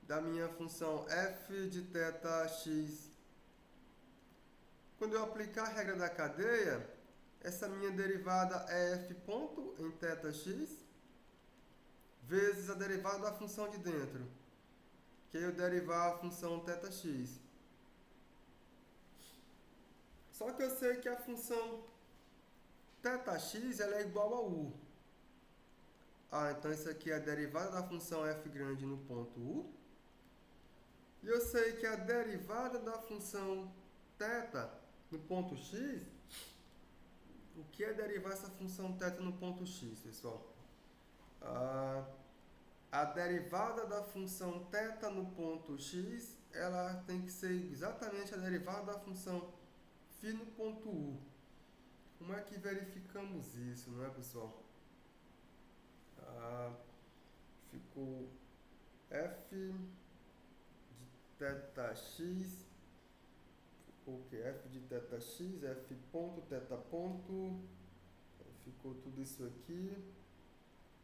da minha função f de θx. Quando eu aplicar a regra da cadeia, essa minha derivada é f ponto em θx vezes a derivada da função de dentro, que é eu derivar a função θx. Só que eu sei que a função θx ela é igual a U. Então isso aqui é a derivada da função f grande no ponto U. E eu sei que a derivada da função θ no ponto x, o que é derivar essa função θ no ponto x, pessoal? a derivada da função θ no ponto x, ela tem que ser exatamente a derivada da função φ no ponto u. Como é que verificamos isso, não é, pessoal? Ficou f de θx, o que? F de θx, f ponto, θ ponto, ficou tudo isso aqui.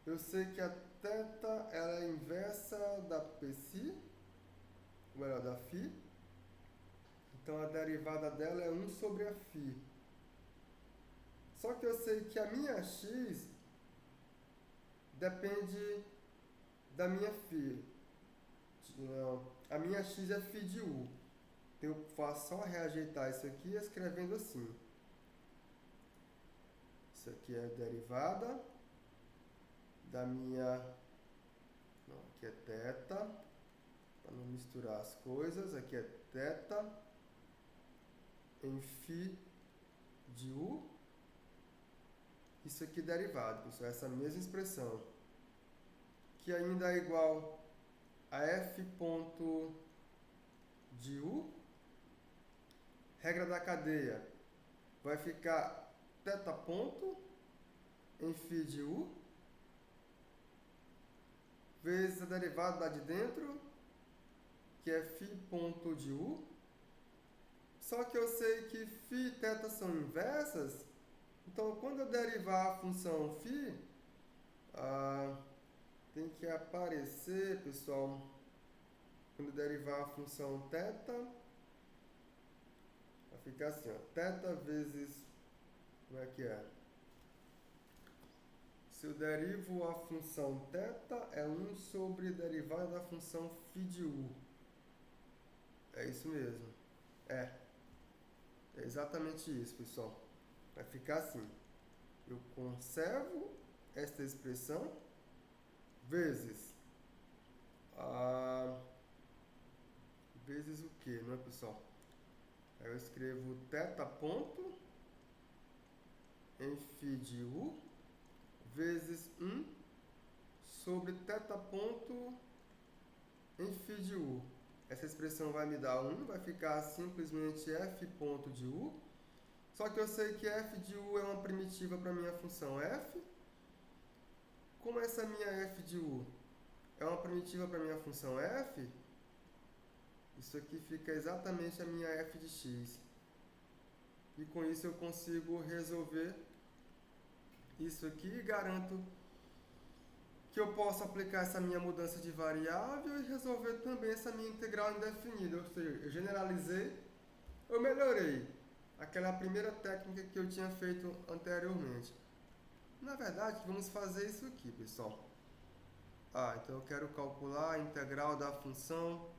Eu sei que a θ ela é inversa da psi, ou melhor, da φ. Então a derivada dela é 1 sobre a φ. Só que eu sei que a minha x depende da minha φ. A minha x é φ de u. Então eu faço só reajeitar isso aqui escrevendo assim. Isso aqui é a derivada da minha... Não, aqui é θ, para não misturar as coisas. Aqui é θ em φ de u. Isso aqui é derivado, pessoal, essa mesma expressão. Que ainda é igual a f ponto de u. Regra da cadeia. Vai ficar θ ponto em φ de u vezes a derivada lá de dentro, que é φ ponto de u. Só que eu sei que φ e θ são inversas, então quando eu derivar a função φ, tem que aparecer, pessoal, quando eu derivar a função θ, vai ficar assim, ó, θ vezes, como é que é? Se eu derivo a função θ, é 1 sobre a derivada da função φ de u. É isso mesmo. É exatamente isso, pessoal. Vai ficar assim. Eu conservo esta expressão vezes... vezes o que, não é, pessoal? Aí eu escrevo θ ponto em φ de u vezes 1 sobre θ ponto em φ de u. Essa expressão vai me dar 1, vai ficar simplesmente f ponto de u. Só que eu sei que f de u é uma primitiva para a minha função f. Como essa minha f de u é uma primitiva para a minha função f, isso aqui fica exatamente a minha f de x. E com isso eu consigo resolver isso aqui e garanto que eu posso aplicar essa minha mudança de variável e resolver também essa minha integral indefinida. Ou seja, eu generalizei, eu melhorei aquela primeira técnica que eu tinha feito anteriormente. Na verdade, vamos fazer isso aqui, pessoal. Então eu quero calcular a integral da função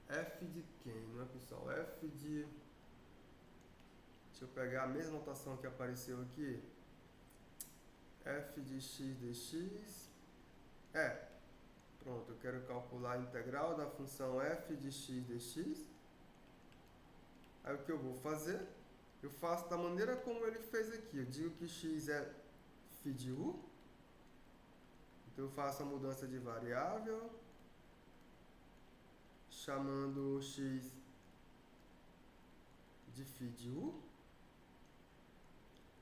f de quem, não é, pessoal? F de... Deixa eu pegar a mesma notação que apareceu aqui. F de x dx. Pronto, eu quero calcular a integral da função f de x dx. Aí o que eu vou fazer? Eu faço da maneira como ele fez aqui. Eu digo que x é φ de u. Então eu faço a mudança de variável, chamando x de φ de u.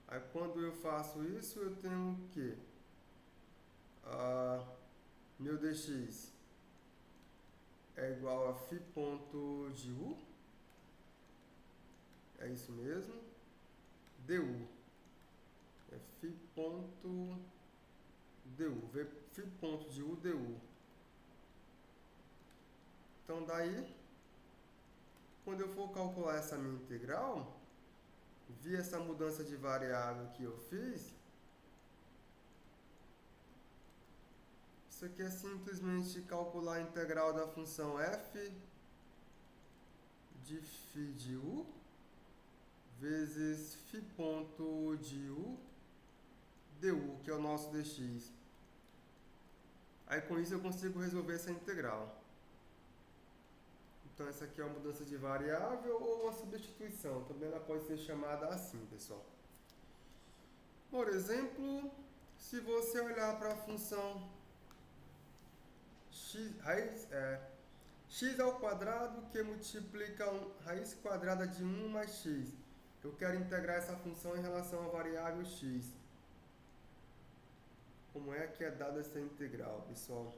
Aí quando eu faço isso, eu tenho o quê? Meu dx é igual a φ ponto de u. É isso mesmo. du é φ ponto du. Φ ponto de u du. Então daí, quando eu for calcular essa minha integral, via essa mudança de variável que eu fiz, isso aqui é simplesmente calcular a integral da função f de φ de u vezes φ ponto de u du, que é o nosso dx. Aí com isso eu consigo resolver essa integral. Então essa aqui é uma mudança de variável ou uma substituição. Também ela pode ser chamada assim, pessoal. Por exemplo, se você olhar para a função x ao quadrado que multiplica raiz quadrada de 1 mais x. Eu quero integrar essa função em relação à variável x. Como é que é dada essa integral, pessoal?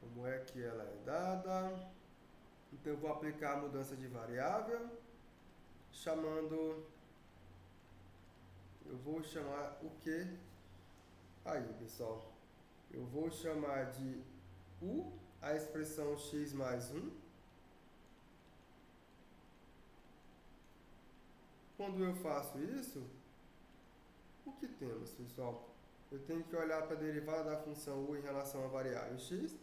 Como é que ela é dada? Então, eu vou aplicar a mudança de variável, eu vou chamar o que? Aí, pessoal, eu vou chamar de u a expressão x mais 1. Quando eu faço isso, o que temos, pessoal? Eu tenho que olhar para a derivada da função u em relação à variável x.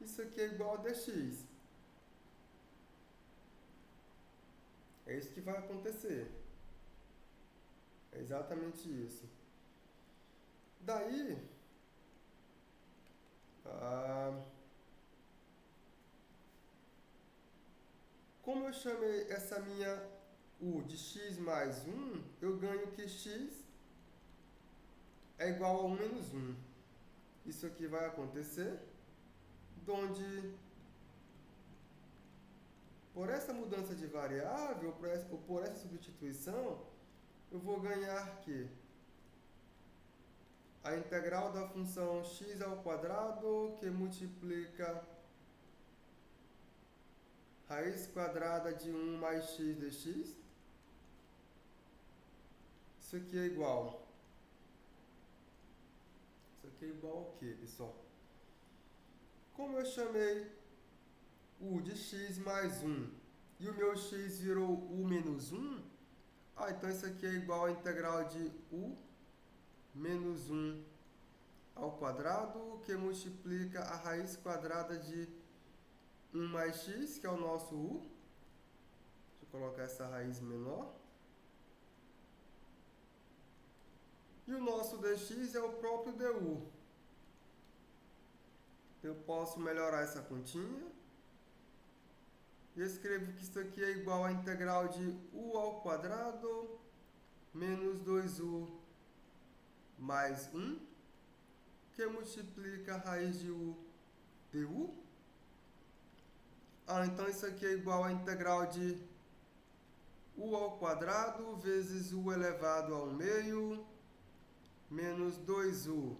Isso aqui é igual a dx. É isso que vai acontecer. É exatamente isso. Daí, como eu chamei essa minha u de x mais 1, eu ganho que x é igual a 1 menos 1. Isso aqui vai acontecer, onde por essa mudança de variável, ou por essa substituição, eu vou ganhar que a integral da função x ao quadrado que multiplica raiz quadrada de 1 mais x dx. Isso aqui é igual. Isso aqui é igual ao quê, pessoal? Como eu chamei u de x mais 1 e o meu x virou u menos 1, então isso aqui é igual à integral de u menos 1 ao quadrado, que multiplica a raiz quadrada de 1 mais x, que é o nosso u. Deixa eu colocar essa raiz menor. E o nosso dx é o próprio du. Eu posso melhorar essa continha. E escrevo que isso aqui é igual à integral de u ao quadrado menos 2u mais 1, que multiplica a raiz de u du. Então isso aqui é igual à integral de u ao quadrado vezes u elevado ao meio menos 2u,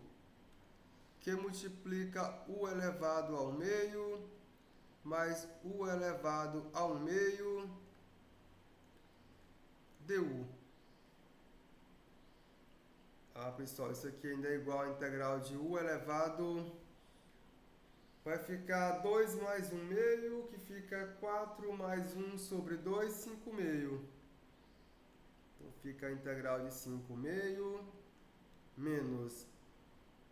que multiplica u elevado ao meio mais u elevado ao meio du. Pessoal, isso aqui ainda é igual à integral de u elevado. Vai ficar 2 mais 1 meio, que fica 4 mais 1 sobre 2, 5 meio. Então fica a integral de 5 meio menos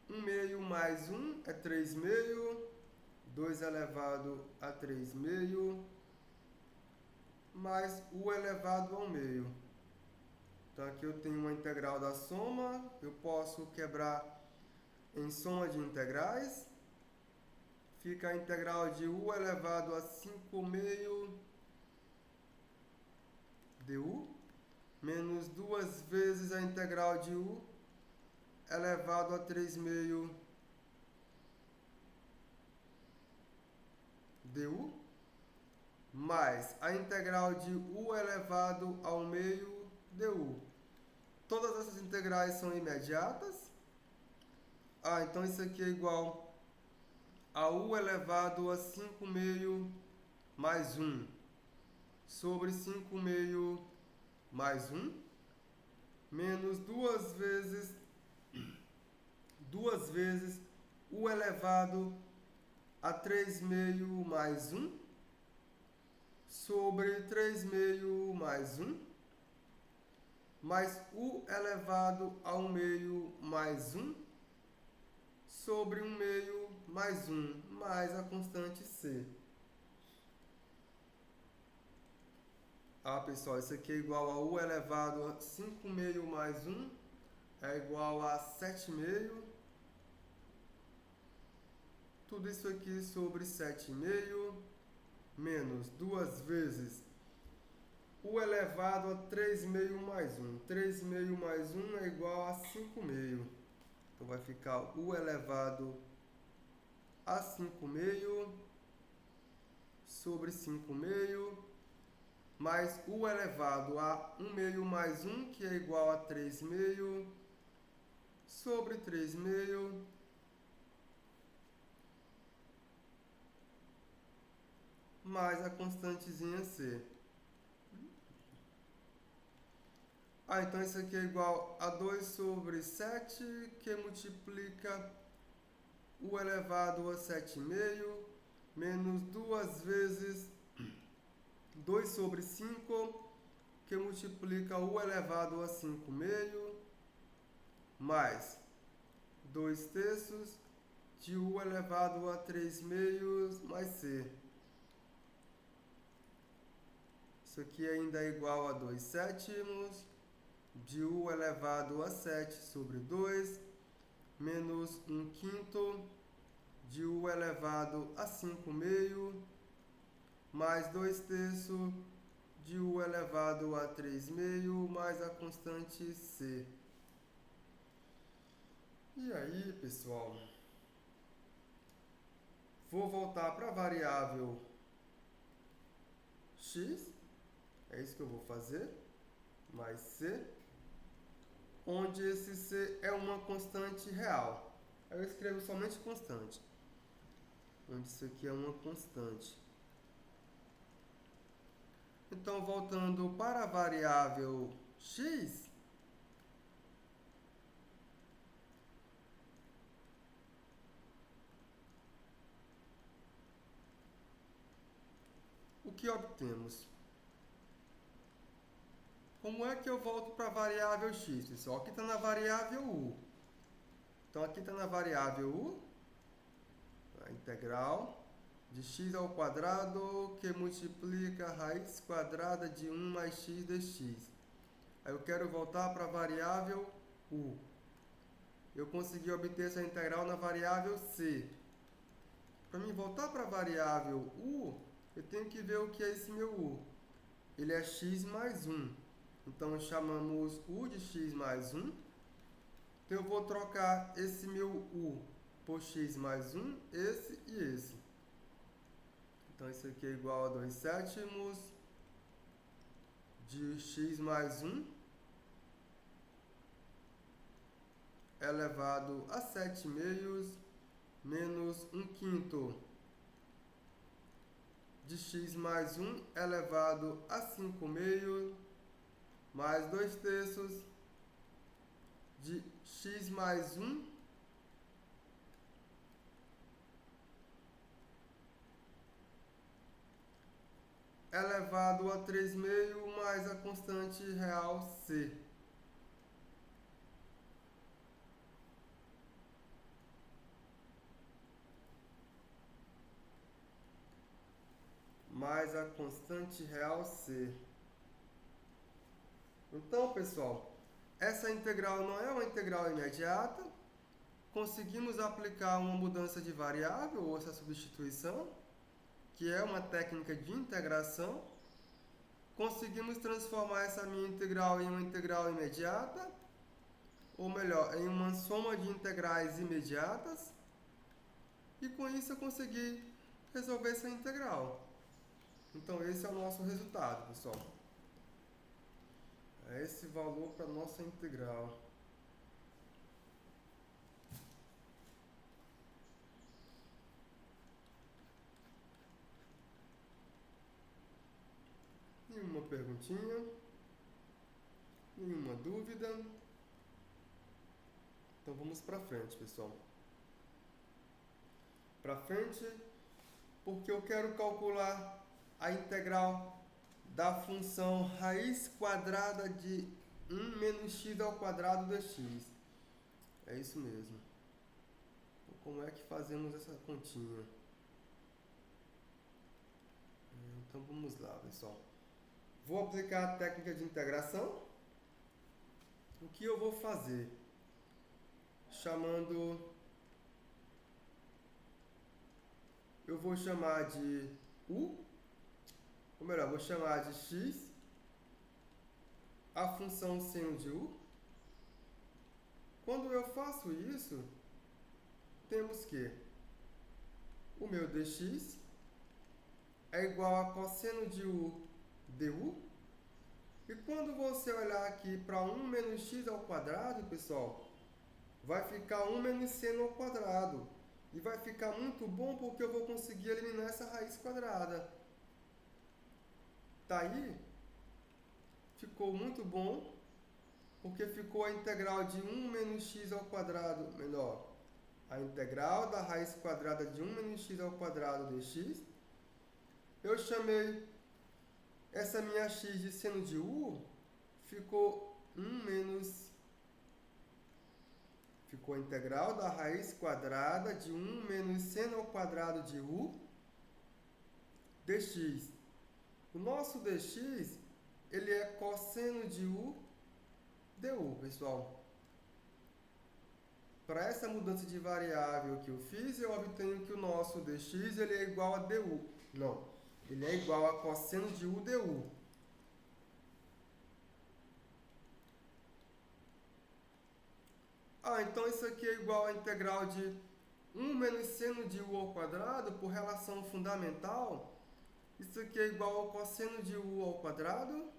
1 meio mais 1 é 3 meio, 2 elevado a 3 meio, mais u elevado ao meio. Então aqui eu tenho uma integral da soma, eu posso quebrar em soma de integrais. Fica a integral de u elevado a 5 meio du, menos 2 vezes a integral de u elevado a 3 meio du, mais a integral de u elevado ao meio du. Todas essas integrais são imediatas. Então isso aqui é igual a u elevado a 5 meio mais 1 sobre 5 meio mais 1, menos 2 vezes u elevado a 3 meio mais 1 sobre 3 meio mais 1, mais u elevado ao meio mais 1 sobre 1 meio mais 1, mais a constante c. Pessoal, isso aqui é igual a u elevado a 5 meio mais 1, é igual a 7 meio. Tudo isso aqui sobre 7 meio, menos 2 vezes u elevado a 3 meio mais 1. 3 meio mais 1 é igual a 5 meio. Então vai ficar u elevado a 5/2 sobre 5/2 mais u elevado a 1/2 mais 1, que é igual a 3/2 sobre 3/2 mais a constantezinha c. Então isso aqui é igual a 2 sobre 7, que multiplica u elevado a 7/2 menos 2 vezes 2 sobre 5, que multiplica u elevado a 5/2 mais 2/3 de u elevado a 3/2 mais c. Isso aqui ainda é igual a 2/7 de u elevado a 7 sobre 2 menos 1/5 de u elevado a 5/2 mais 2/3 de u elevado a 3/2 mais a constante c. E aí, pessoal, vou voltar para a variável x, é isso que eu vou fazer, mais c, onde esse c é uma constante real. Aí eu escrevo somente constante, onde isso aqui é uma constante. Então, voltando para a variável x, o que obtemos? Como é que eu volto para a variável x, pessoal? Aqui está na variável u. Então, aqui está na variável u, a integral de x ao quadrado que multiplica a raiz quadrada de 1 mais x dx. Aí eu quero voltar para a variável u. Eu consegui obter essa integral na variável c. Para mim voltar para a variável u, eu tenho que ver o que é esse meu u. Ele é x mais 1. Então, chamamos u de x mais 1. Então, eu vou trocar esse meu u por x mais 1, esse e esse. Então, isso aqui é igual a 2/7 de x mais 1 elevado a 7/2 menos 1/5 de x mais 1 elevado a 5/2 mais 2/3 de x mais 1 elevado a 3/2 mais a constante real c. Mais a constante real c. Então, pessoal, essa integral não é uma integral imediata. Conseguimos aplicar uma mudança de variável, ou essa substituição, que é uma técnica de integração. Conseguimos transformar essa minha integral em uma integral imediata, ou melhor, em uma soma de integrais imediatas. E com isso eu consegui resolver essa integral. Então esse é o nosso resultado, pessoal. É esse valor para a nossa integral. Nenhuma perguntinha? Nenhuma dúvida? Então vamos para frente, pessoal. Para frente, porque eu quero calcular a integral da função raiz quadrada de 1 menos x ao quadrado dx. É isso mesmo. Então, como é que fazemos essa continha? Então vamos lá, pessoal. Vou aplicar a técnica de integração. O que eu vou fazer? Eu vou chamar de u, ou melhor, vou chamar de x, a função seno de u, Quando eu faço isso, temos que o meu dx é igual a cosseno de u du. E quando você olhar aqui para 1 menos x ao quadrado, pessoal, vai ficar 1 menos seno ao quadrado. E vai ficar muito bom porque eu vou conseguir eliminar essa raiz quadrada. Tá aí? Ficou muito bom, porque ficou a integral de 1 menos x ao quadrado, melhor, a integral da raiz quadrada de 1 menos x ao quadrado dx. Eu chamei essa minha x de seno de u, ficou 1 menos... Ficou a integral da raiz quadrada de 1 menos seno ao quadrado de u dx. O nosso dx, ele é cosseno de u du, pessoal. Para essa mudança de variável que eu fiz, eu obtenho que o nosso dx ele é igual a du. Não, ele é igual a cosseno de u du. Então isso aqui é igual a integral de 1 menos seno de u ao quadrado por relação fundamental. Isso aqui é igual ao cosseno de u ao quadrado.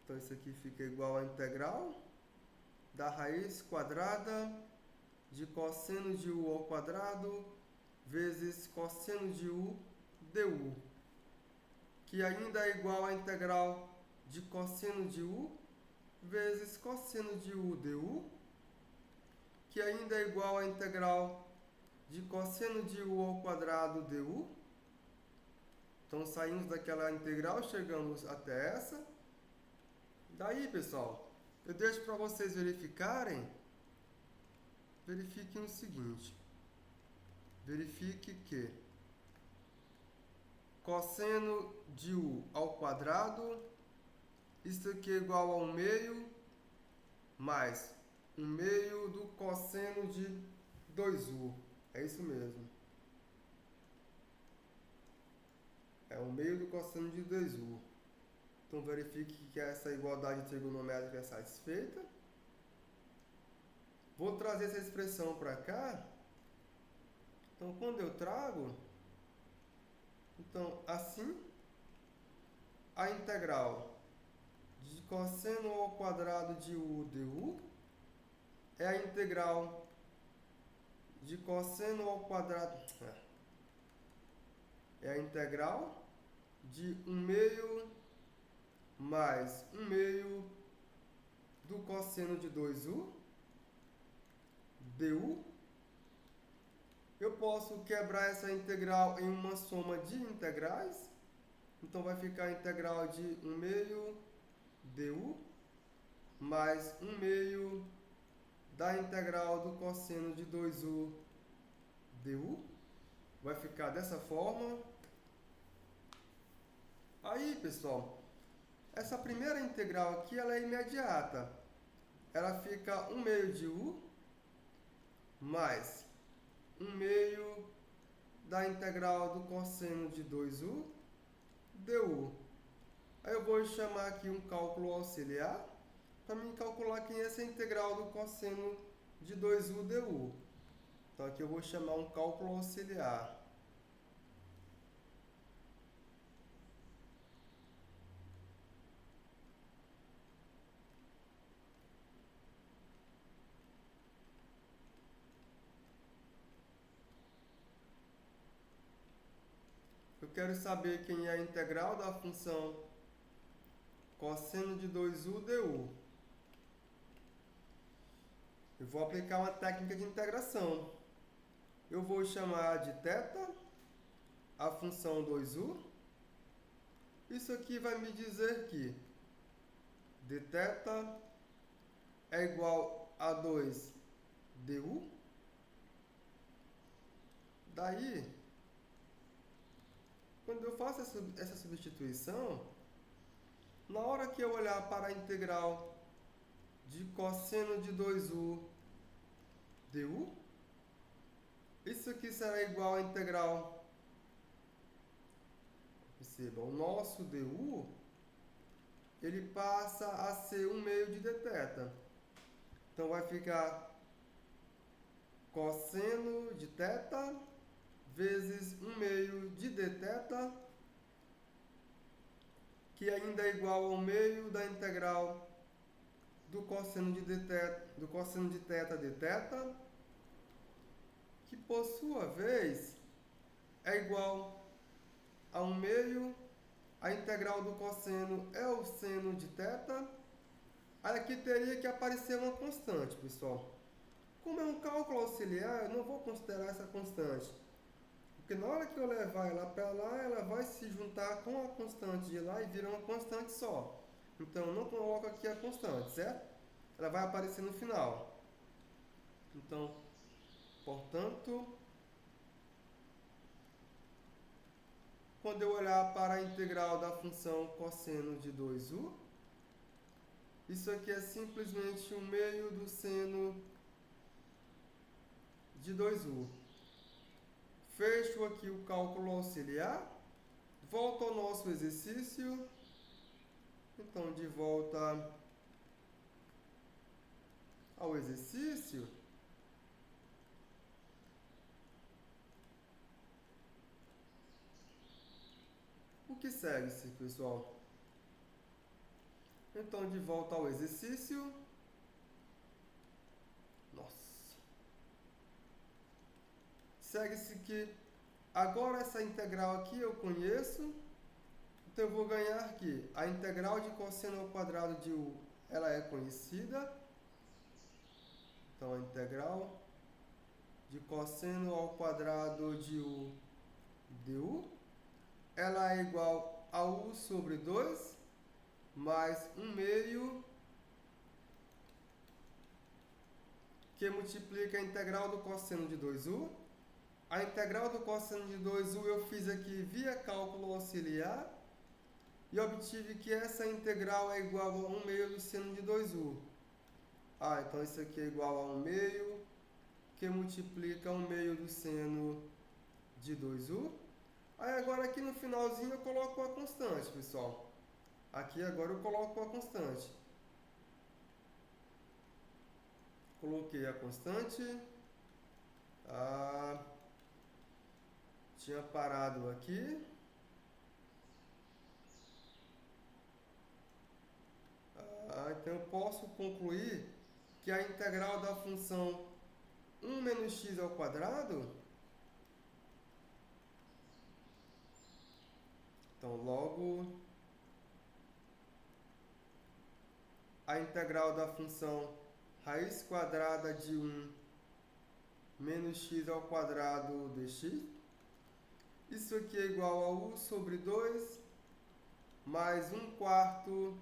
Então isso aqui fica igual a integral da raiz quadrada de cosseno de u ao quadrado vezes cosseno de u du, que ainda é igual a integral de cosseno de u vezes cosseno de u du, que ainda é igual a integral de cosseno de u ao quadrado du. Então saímos daquela integral, chegamos até essa. Daí, pessoal, eu deixo para vocês verificarem. Verifiquem o seguinte. Verifique que cosseno de u ao quadrado, isso aqui é igual a 1/2 mais 1/2 do cosseno de 2u. É isso mesmo. É 1/2 do cosseno de 2u. Então verifique que essa igualdade trigonométrica é satisfeita. Vou trazer essa expressão para cá. Então quando eu trago, então assim, a integral de cosseno ao quadrado de u du é a integral de cosseno ao quadrado... É a integral de 1/2 mais 1/2 do cosseno de 2u du. Eu posso quebrar essa integral em uma soma de integrais. Então vai ficar a integral de 1/2 du mais 1/2 da integral do cosseno de 2u du. Vai ficar dessa forma. Aí, pessoal, essa primeira integral aqui ela é imediata. Ela fica 1/2 de u mais 1/2 da integral do cosseno de 2u du. Aí eu vou chamar aqui um cálculo auxiliar para mim calcular quem é essa integral do cosseno de 2u du. Então aqui eu vou chamar um cálculo auxiliar. Eu quero saber quem é a integral da função cosseno de 2u du. Eu vou aplicar uma técnica de integração. Eu vou chamar de θ a função 2u. Isso aqui vai me dizer que dθ é igual a 2 du. Daí, quando eu faço essa substituição, na hora que eu olhar para a integral de cosseno de 2u du, isso aqui será igual a integral. Perceba, o nosso du, ele passa a ser 1/2 de dθ. Então vai ficar cosseno de θ vezes 1/2 de dθ, que ainda é igual ao meio da integral do cosseno de θ dθ, que por sua vez é igual a 1/2, a integral do cosseno é o seno de θ. Aí aqui teria que aparecer uma constante, pessoal. Como é um cálculo auxiliar, eu não vou considerar essa constante. Porque na hora que eu levar ela para lá, ela vai se juntar com a constante de lá e virar uma constante só. Então, eu não coloco aqui a constante, certo? Ela vai aparecer no final. Então, portanto, quando eu olhar para a integral da função cosseno de 2u, isso aqui é simplesmente 1/2 do seno de 2u. Fecho aqui o cálculo auxiliar, volto ao nosso exercício. Então, de volta ao exercício, o que segue-se, pessoal? Então, de volta ao exercício. Nossa. Segue-se que agora essa integral aqui eu conheço. Então, eu vou ganhar que a integral de cosseno ao quadrado de u, ela é conhecida. Então, a integral de cosseno ao quadrado de u du, ela é igual a u sobre 2 mais 1/2, que multiplica a integral do cosseno de 2u. A integral do cosseno de 2u eu fiz aqui via cálculo auxiliar e obtive que essa integral é igual a 1/2 do seno de 2u. Então isso aqui é igual a 1/2, que multiplica 1/2 do seno de 2u. Aí agora aqui no finalzinho eu coloco a constante, pessoal. Aqui agora eu coloco a constante. Coloquei a constante. Tinha parado aqui. Então eu posso concluir que a integral da função 1 menos x ao quadrado, então logo a integral da função raiz quadrada de 1 menos x ao quadrado dx, isso aqui é igual a u sobre 2 mais 1/4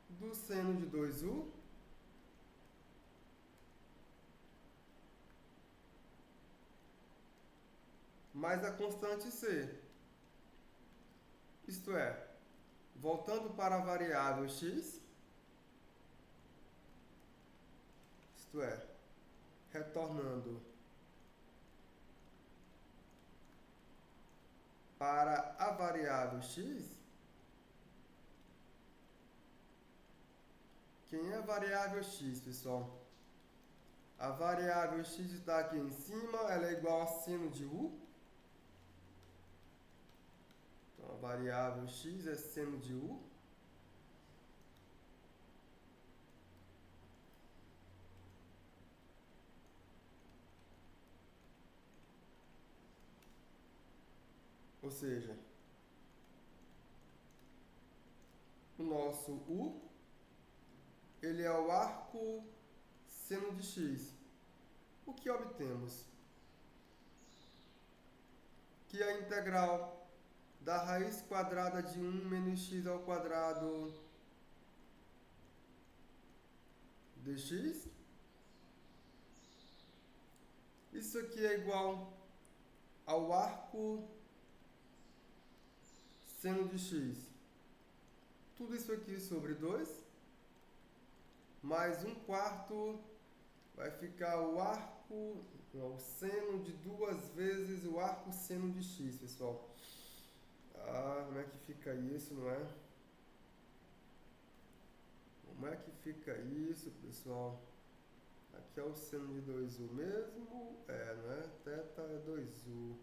do seno de 2u, mais a constante c. Isto é, voltando para a variável x, isto é, retornando para a variável x, quem é a variável x, pessoal? A variável x está aqui em cima, ela é igual a seno de u. Então, a variável x é seno de u. Ou seja, o nosso u, ele é o arco seno de x. O que obtemos? Que a integral da raiz quadrada de 1 menos x ao quadrado dx, isso aqui é igual ao arco seno de x. Tudo isso aqui sobre 2, mais 1/4, vai ficar o seno de 2 vezes o arco seno de x, pessoal. Como é que fica isso, não é? Como é que fica isso, pessoal? Aqui é o seno de 2u mesmo? Não é? Θ é 2u.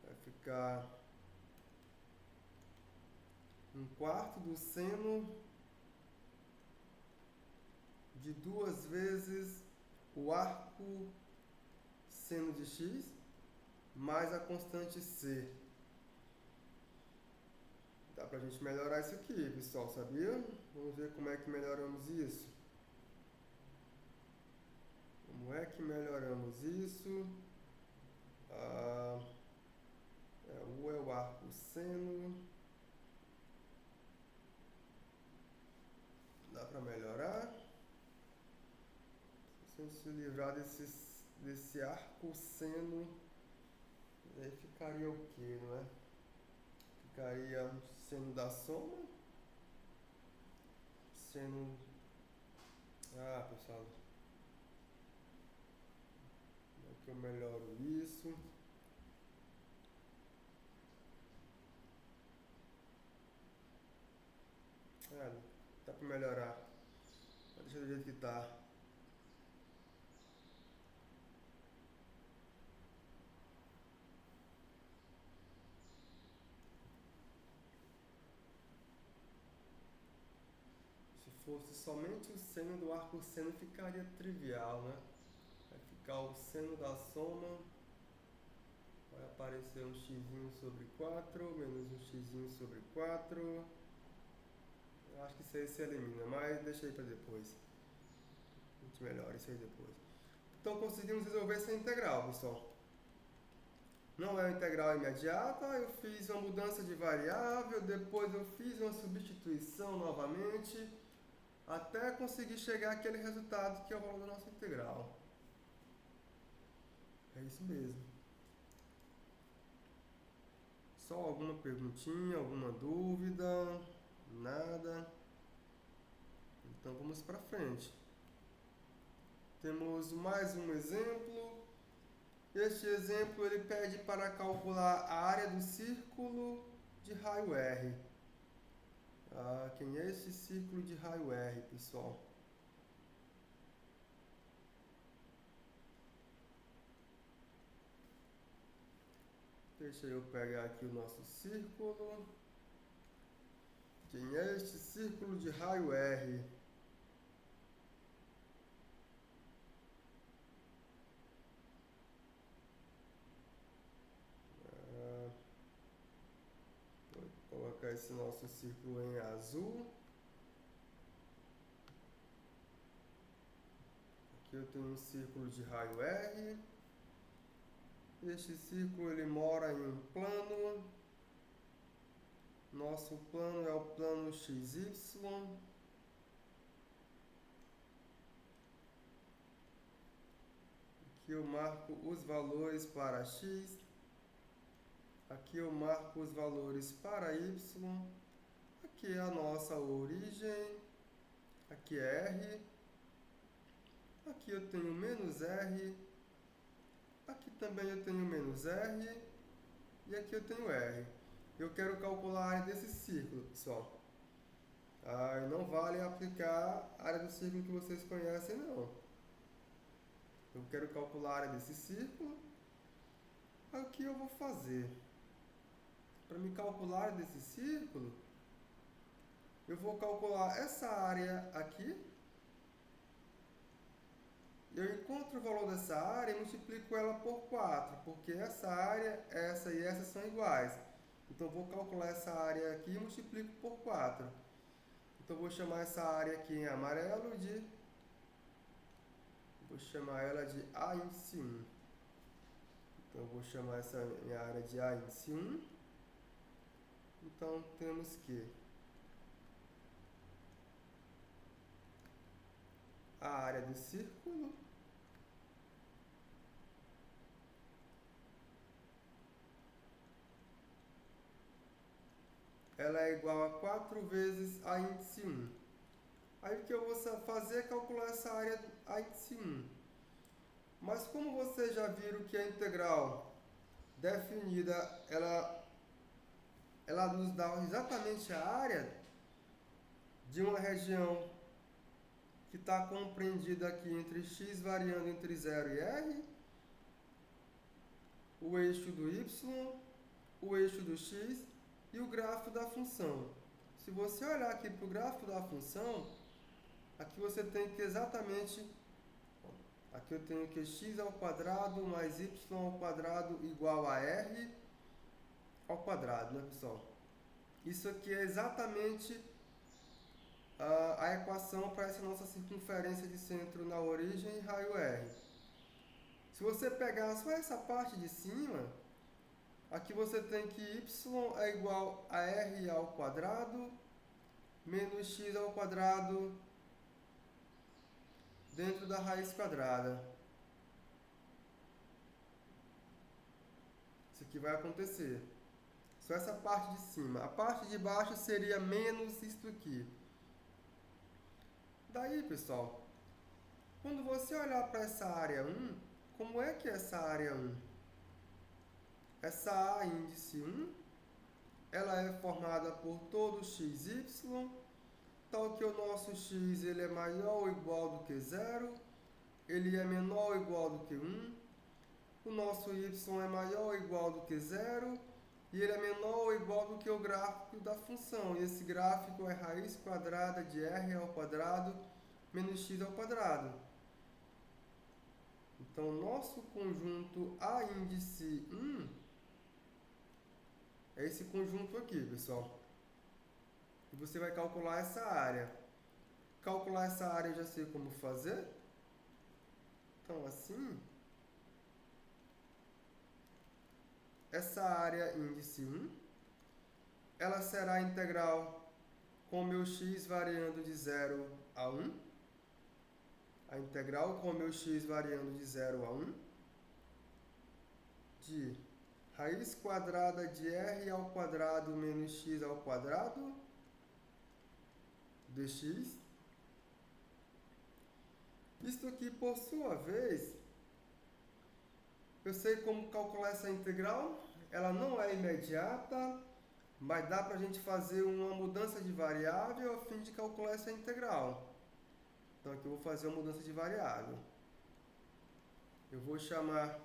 Vai ficar 1/4 do seno de 2 vezes o arco seno de x mais a constante c. Dá pra gente melhorar isso aqui, pessoal, sabia? Vamos ver como é que melhoramos isso. Como é que melhoramos isso? U é o arco seno. Dá pra melhorar? Se a gente se livrar desse arco seno, aí ficaria o que, não é? Ficaria seno da soma. Seno. Pessoal. Como é que eu melhoro isso? Dá pra melhorar. Deixa do jeito que tá. Se fosse somente o seno do arco seno, ficaria trivial, né? Vai ficar o seno da soma. Vai aparecer um x sobre 4 menos um x sobre 4. Eu acho que isso aí se elimina, mas deixa aí para depois. A gente melhora isso aí depois. Então conseguimos resolver essa integral, pessoal. Não é uma integral imediata, eu fiz uma mudança de variável, depois eu fiz uma substituição novamente, até conseguir chegar àquele resultado que é o valor da nossa integral. É isso mesmo. Só alguma perguntinha, alguma dúvida? Nada? Então vamos para frente. Temos mais um exemplo. Este exemplo ele pede para calcular a área do círculo de raio R. Quem é esse círculo de raio R, pessoal? Deixa eu pegar aqui o nosso círculo. Quem é este círculo de raio R? Vou colocar esse nosso círculo em azul. Aqui eu tenho um círculo de raio R. Este círculo ele mora em um plano. Nosso plano é o plano XY. Aqui eu marco os valores para x. Aqui eu marco os valores para y. Aqui é a nossa origem. Aqui é R. Aqui eu tenho menos R. Aqui também eu tenho menos R. E aqui eu tenho R. Eu quero calcular a área desse círculo, pessoal. Não vale aplicar a área do círculo que vocês conhecem, não. Eu quero calcular a área desse círculo. O que eu vou fazer? Para me calcular a área desse círculo, eu vou calcular essa área aqui. Eu encontro o valor dessa área e multiplico ela por 4, porque essa área, essa e essa são iguais. Então, eu vou calcular essa área aqui e multiplico por 4. Então, eu vou chamar essa área aqui em amarelo de... Vou chamar ela de A índice 1. Então, eu vou chamar essa minha área de A índice 1. Então, temos que a área do círculo ela é igual a 4 vezes A índice 1. Aí o que eu vou fazer é calcular essa área A índice 1. Mas como vocês já viram que a integral definida, ela ela nos dá exatamente a área de uma região que está compreendida aqui entre x variando entre 0 e r, o eixo do y, o eixo do x e o gráfico da função. Se você olhar aqui para o gráfico da função, aqui você tem que exatamente, aqui eu tenho que x ao quadrado mais y ao quadrado igual a r ao quadrado, né, pessoal? Isso aqui é exatamente a equação para essa nossa circunferência de centro na origem e raio r. Se você pegar só essa parte de cima, aqui você tem que y é igual a r ao quadrado menos x ao quadrado dentro da raiz quadrada. Isso aqui vai acontecer. Só essa parte de cima. A parte de baixo seria menos isto aqui. Daí, pessoal, quando você olhar para essa área 1, como é que é essa área 1? Essa A índice 1, ela é formada por todo x, y, tal que o nosso x ele é maior ou igual do que 0, ele é menor ou igual do que 1, o nosso y é maior ou igual do que 0, e ele é menor ou igual do que o gráfico da função. E esse gráfico é raiz quadrada de r ao quadrado menos x ao quadrado. Então, nosso conjunto A índice 1 é esse conjunto aqui, pessoal. E você vai calcular essa área. Calcular essa área eu já sei como fazer. Então, assim, essa área índice 1, ela será integral com meu x variando de 0 a 1. A integral com meu x variando de 0 a 1 de raiz quadrada de r ao quadrado menos x ao quadrado dx. Isto aqui, por sua vez, eu sei como calcular essa integral. Ela não é imediata, mas dá para a gente fazer uma mudança de variável a fim de calcular essa integral. Então, aqui eu vou fazer uma mudança de variável. Eu vou chamar...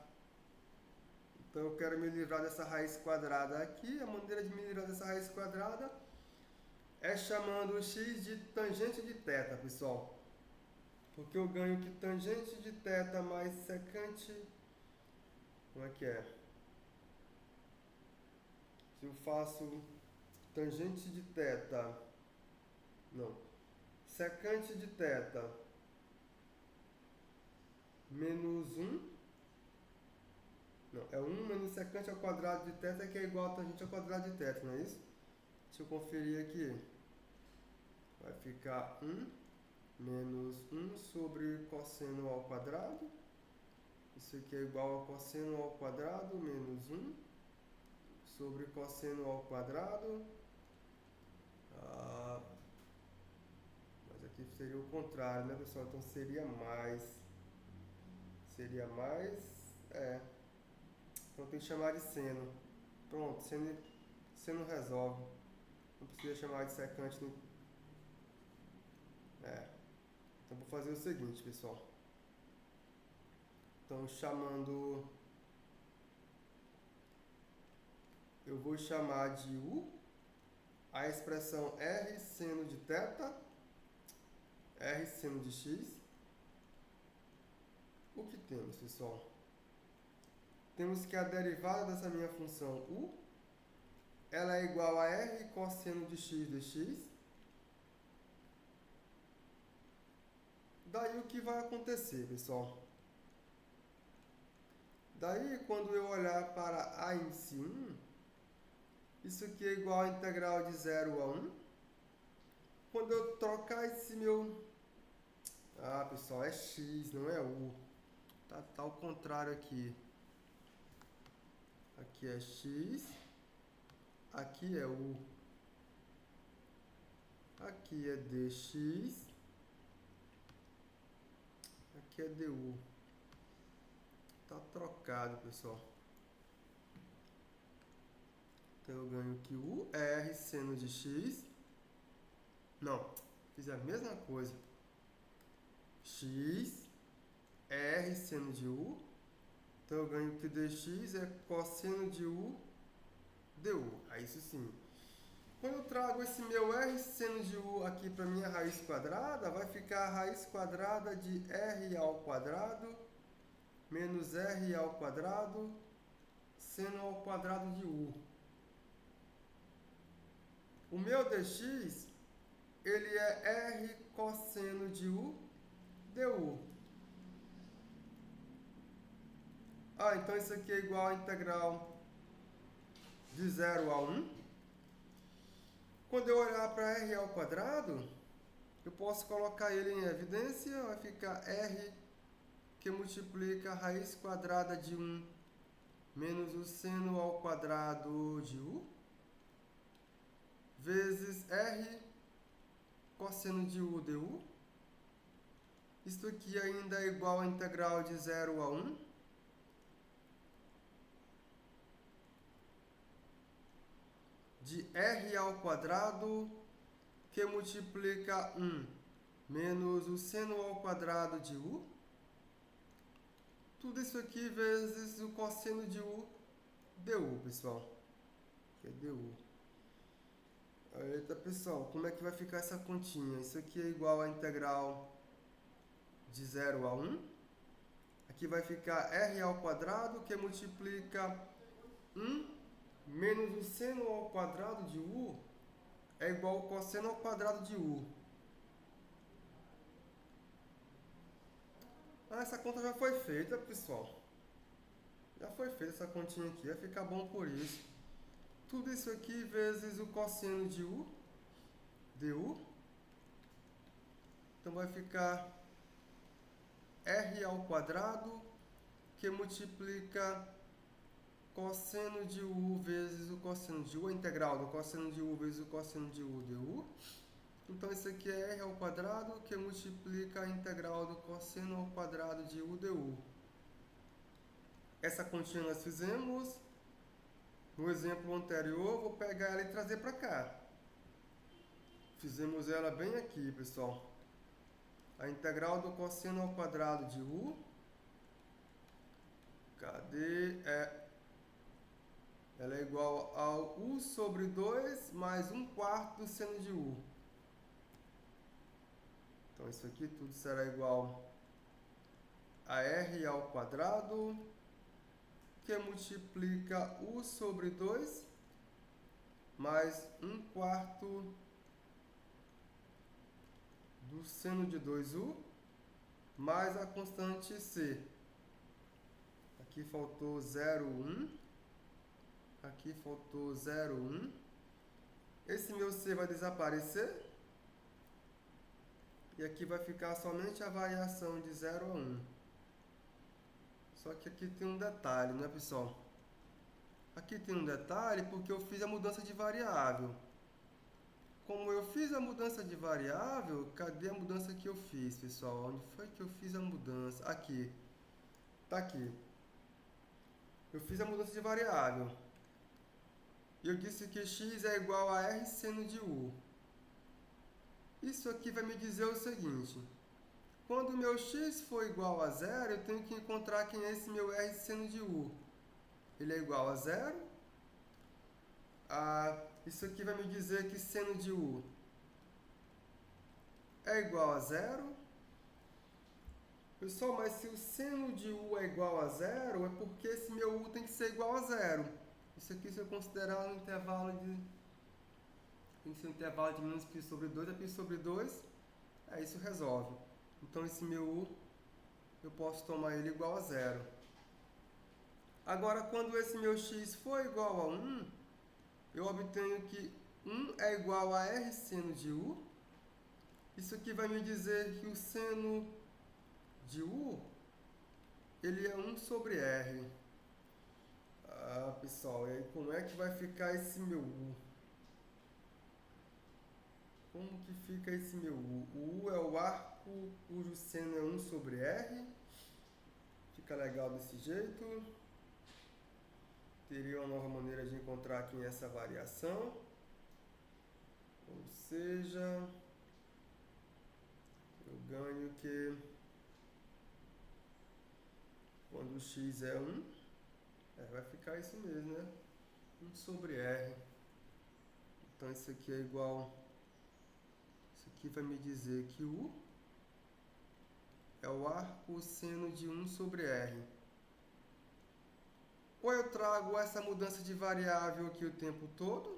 Então, eu quero me livrar dessa raiz quadrada aqui. A maneira de me livrar dessa raiz quadrada é chamando o x de tangente de θ, pessoal. Porque eu ganho que tangente de θ mais secante... Como é que é? Se eu faço tangente de θ... Não. Secante de θ menos 1... Não, é 1 menos secante ao quadrado de θ, que é igual a tangente ao quadrado de θ, não é isso? Deixa eu conferir aqui. Vai ficar 1 menos 1 sobre cosseno ao quadrado. Isso aqui é igual a cosseno ao quadrado menos 1 sobre cosseno ao quadrado. Mas aqui seria o contrário, né, pessoal? Então seria mais. Então tem que chamar de seno. Pronto, seno resolve. Não precisa chamar de secante. Então vou fazer o seguinte, pessoal. Então eu vou chamar de u a expressão r seno de θ, r seno de x. O que temos, pessoal? Temos que a derivada dessa minha função u, ela é igual a r cosseno de x dx. Daí o que vai acontecer, pessoal? Daí, quando eu olhar para a índice 1, isso aqui é igual a integral de 0 a 1. Quando eu trocar esse meu... pessoal, é x, não é u. Tá ao contrário aqui. Aqui é x, aqui é u. Aqui é dx, aqui é du. Tá trocado, pessoal. Então eu ganho que U é R seno de X. Não, fiz a mesma coisa. X é R seno de U. Então eu ganho que dx é cosseno de U du. Aí isso sim. Quando eu trago esse meu R seno de U aqui para minha raiz quadrada, vai ficar a raiz quadrada de R ao quadrado menos R ao quadrado seno ao quadrado de U. O meu dx, ele é R cosseno de U du. Então isso aqui é igual a integral de 0 a 1. Quando eu olhar para R ao quadrado, eu posso colocar ele em evidência, vai ficar R que multiplica a raiz quadrada de 1 menos o seno ao quadrado de U, vezes R cosseno de U du. Isso aqui ainda é igual a integral de 0 a 1. De R ao quadrado que multiplica 1 menos o seno ao quadrado de U. Tudo isso aqui vezes o cosseno de U du, pessoal. Que é du. Eita, pessoal, como é que vai ficar essa continha? Isso aqui é igual a integral de 0 a 1. Aqui vai ficar R ao quadrado que multiplica 1 menos o seno ao quadrado de U é igual ao cosseno ao quadrado de U. Essa conta já foi feita, pessoal. Já foi feita essa continha aqui, vai ficar bom por isso. Tudo isso aqui vezes o cosseno de U du. Então vai ficar R ao quadrado que multiplica cosseno de U vezes o cosseno de U, a integral do cosseno de U vezes o cosseno de U du. Então isso aqui é R ao quadrado que multiplica a integral do cosseno ao quadrado de U du. Essa continha nós fizemos no exemplo anterior, vou pegar ela e trazer para cá. Fizemos ela bem aqui, pessoal. A integral do cosseno ao quadrado de U. Cadê? Ela é igual ao U sobre 2 mais 1/4 do seno de U. Então, isso aqui tudo será igual a R ao quadrado, que multiplica U sobre 2 mais 1/4 do seno de 2U, mais a constante C. Aqui faltou 0,1. Aqui faltou 0,1. Esse meu C vai desaparecer. E aqui vai ficar somente a variação de 0 a 1. Só que aqui tem um detalhe, né, pessoal? Aqui tem um detalhe porque eu fiz a mudança de variável. Como eu fiz a mudança de variável, cadê a mudança que eu fiz, pessoal? Onde foi que eu fiz a mudança? Aqui. Tá aqui. Eu fiz a mudança de variável. E eu disse que x é igual a R seno de U. Isso aqui vai me dizer o seguinte. Quando o meu x for igual a 0, eu tenho que encontrar quem é esse meu R seno de U. Ele é igual a 0. Isso aqui vai me dizer que seno de U é igual a 0. Pessoal, mas se o seno de U é igual a 0, é porque esse meu U tem que ser igual a 0. Isso aqui, se eu considerar um intervalo de... tem que ser um intervalo de menos π sobre 2 a π sobre 2. Isso resolve. Então, esse meu U, eu posso tomar ele igual a 0. Agora, quando esse meu x for igual a 1, eu obtenho que 1 é igual a R seno de U. Isso aqui vai me dizer que o seno de U, ele é 1 sobre R. Pessoal, e aí como é que vai ficar esse meu U? Como que fica esse meu U? O U é o arco cujo seno é 1 sobre R. Fica legal desse jeito. teria uma nova maneira de encontrar aqui essa variação. Ou seja, eu ganho que quando x é 1, vai ficar isso mesmo, né? 1 sobre R. Então isso aqui é igual... Isso aqui vai me dizer que U é o arco seno de 1 sobre R. Ou eu trago essa mudança de variável aqui o tempo todo,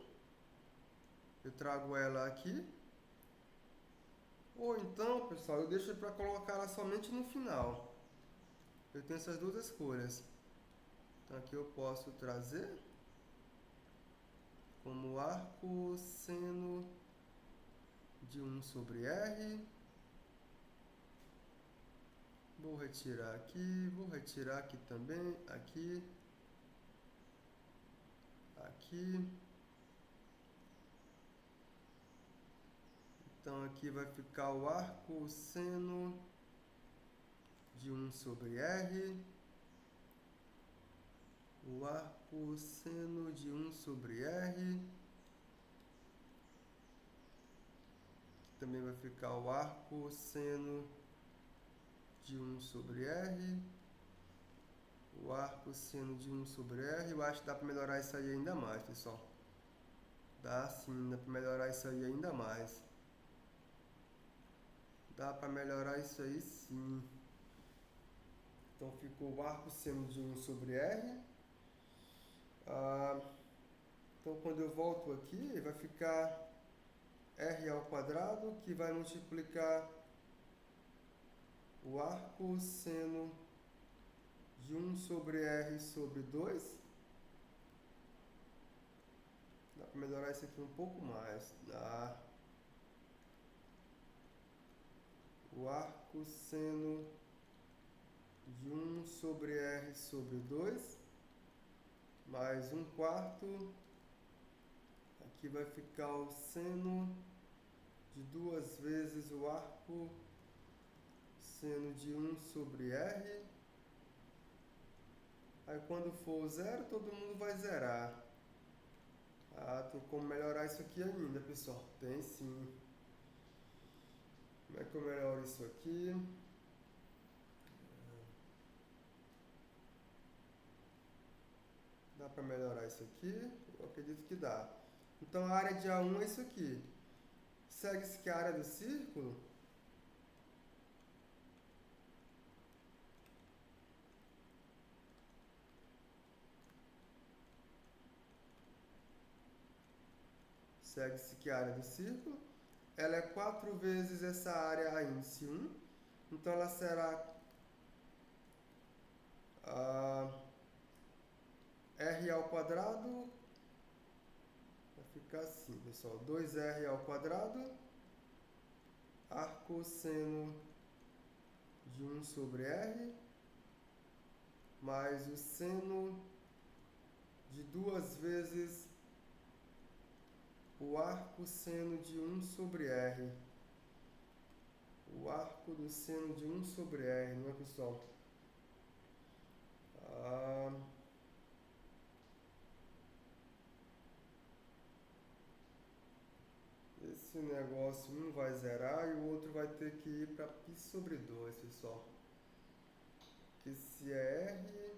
eu trago ela aqui, ou então, pessoal, eu deixo para colocar ela somente no final. Eu tenho essas duas escolhas. Então aqui eu posso trazer como arco seno de 1 sobre R. Vou retirar aqui também, aqui. Então aqui vai ficar o arco seno de 1 sobre R. O arco seno de 1 sobre R. Aqui também vai ficar o arco seno de 1 sobre R. O arco seno de 1 sobre R. Eu acho que dá para melhorar isso aí ainda mais, pessoal. Dá sim, dá para melhorar isso aí ainda mais. Dá para melhorar isso aí sim. Então ficou o arco seno de 1 sobre R. Então quando eu volto aqui, vai ficar R ao quadrado, que vai multiplicar o arco seno de 1 sobre R sobre 2. Dá para melhorar isso aqui um pouco mais. Dá. O arco seno de 1 sobre R sobre 2, mais 1/4. Aqui vai ficar o seno de 2 vezes o arco seno de 1 sobre R. Aí quando for zero, todo mundo vai zerar. Tem como melhorar isso aqui ainda, pessoal. Tem sim. Como é que eu melhoro isso aqui? Dá para melhorar isso aqui? Eu acredito que dá. Então a área de A1 é isso aqui. Segue-se que a área do círculo ela é 4 vezes essa área a índice 1. Então ela será R ao quadrado. Vai ficar assim, pessoal. 2R ao quadrado. Arco seno de 1 sobre R. Mais o seno de 2 vezes o arco seno de 1 sobre R. O arco do seno de 1 sobre R, não é, pessoal? Esse negócio um vai zerar e o outro vai ter que ir para π sobre 2, pessoal. Que se é R,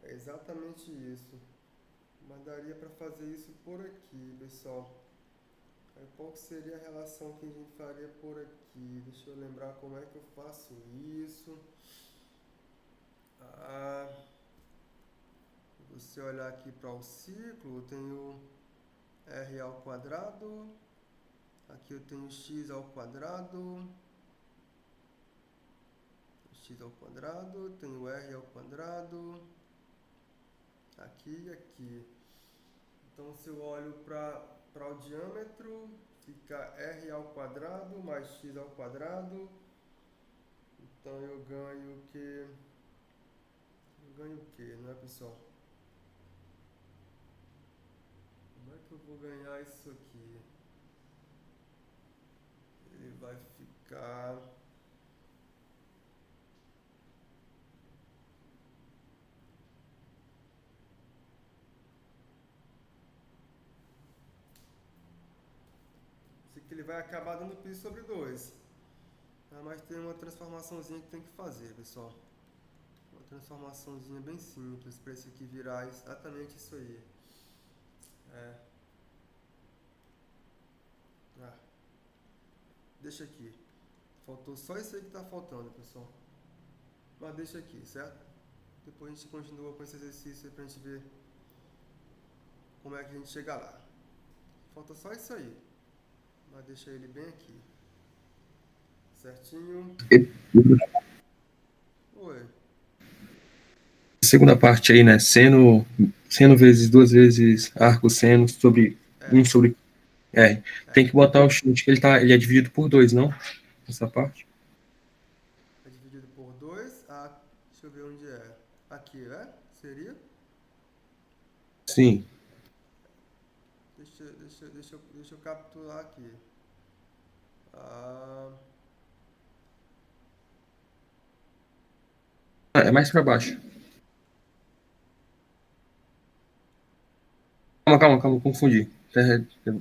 é exatamente isso. Mas daria para fazer isso por aqui, pessoal. Aí qual que seria a relação que a gente faria por aqui? Deixa eu lembrar como é que eu faço isso. Você olhar aqui para o ciclo, eu tenho R ao quadrado. Aqui eu tenho x ao quadrado. X ao quadrado, tenho R ao quadrado. Aqui e aqui. Então se eu olho para o diâmetro, fica R ao quadrado mais x ao quadrado. Então eu ganho o que? Não é, pessoal? Como é que eu vou ganhar isso aqui? Ele vai ficar... que ele vai acabar dando π sobre 2. Mas tem uma transformaçãozinha que tem que fazer, pessoal. Uma transformaçãozinha bem simples para isso aqui virar exatamente isso aí. Deixa aqui. Faltou só isso aí que está faltando, pessoal. Mas deixa aqui, certo? Depois a gente continua com esse exercício para a gente ver como é que a gente chega lá. Falta só isso aí. Mas deixa ele bem aqui. Certinho? Oi. Segunda parte aí, né? Seno vezes 2 vezes arco seno sobre 1 sobre R. Tem que botar o chute que ele é dividido por 2, não? Essa parte. É dividido por 2. Deixa eu ver onde é. Aqui, né? Seria? Sim. Deixa eu capturar aqui. É mais para baixo. Calma, confundi.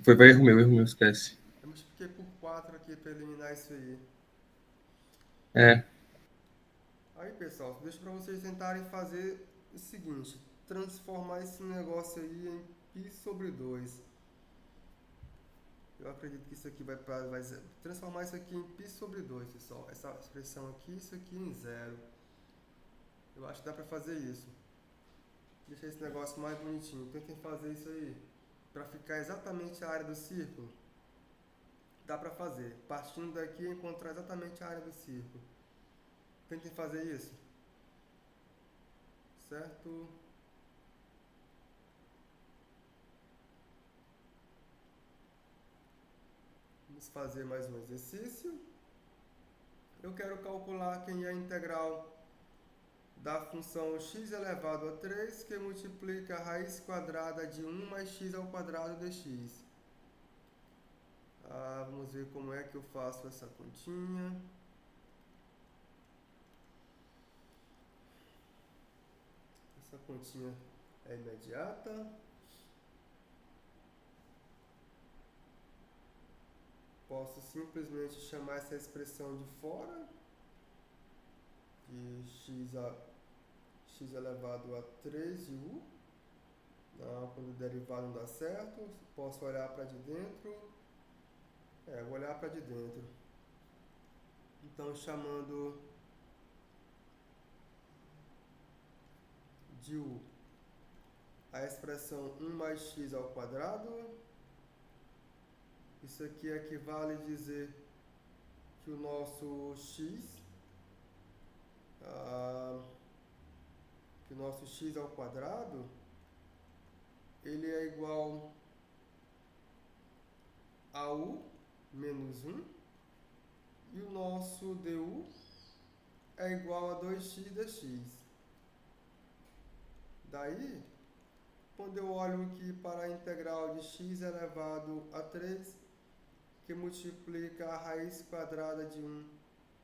Foi erro meu, esquece. Eu multipliquei por 4 aqui para eliminar isso aí. Aí, pessoal, deixa para vocês tentarem fazer o seguinte: transformar esse negócio aí em π sobre 2. Eu acredito que isso aqui vai transformar isso aqui em π sobre 2, pessoal. Essa expressão aqui, isso aqui em 0. Eu acho que dá para fazer isso. Deixar esse negócio mais bonitinho. Tentem fazer isso aí para ficar exatamente a área do círculo. Dá para fazer. Partindo daqui, encontrar exatamente a área do círculo. Tentem fazer isso. Certo? Vamos fazer mais um exercício. Eu quero calcular quem é a integral da função x elevado a 3 que multiplica a raiz quadrada de 1 mais x ao quadrado dx. Vamos ver como é que eu faço essa continha. Essa continha é imediata. Posso simplesmente chamar essa expressão de fora, de x elevado a 3 de u. Não, quando o derivado não dá certo, posso olhar para de dentro. Vou olhar para de dentro. Então, chamando de u a expressão 1 mais x ao quadrado. Isso aqui equivale a dizer que o nosso x ao quadrado ele é igual a u menos 1 e o nosso du é igual a 2x dx. Daí, quando eu olho aqui para a integral de x elevado a 3, que multiplica a raiz quadrada de 1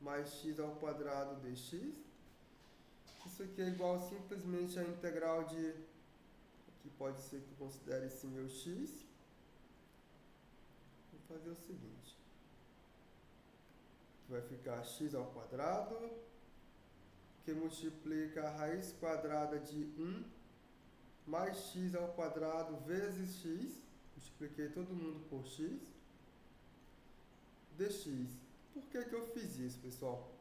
mais x ao quadrado dx, isso aqui é igual simplesmente a integral de, aqui pode ser que eu considere esse meu x. Vou fazer o seguinte, vai ficar x ao quadrado, que multiplica a raiz quadrada de 1 mais x ao quadrado vezes x, multipliquei todo mundo por x, dx. Por que eu fiz isso, pessoal?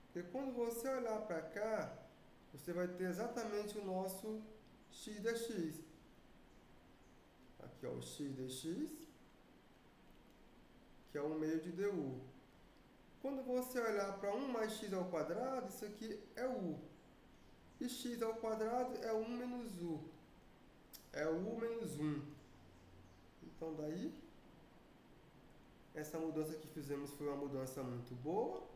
Porque quando você olhar para cá, você vai ter exatamente o nosso x dx. Aqui, ó, o x dx, que é 1 meio de du. Quando você olhar para 1 mais x ao quadrado, isso aqui é u. E x ao quadrado é 1 menos u. É u menos 1. Então, daí, essa mudança que fizemos foi uma mudança muito boa,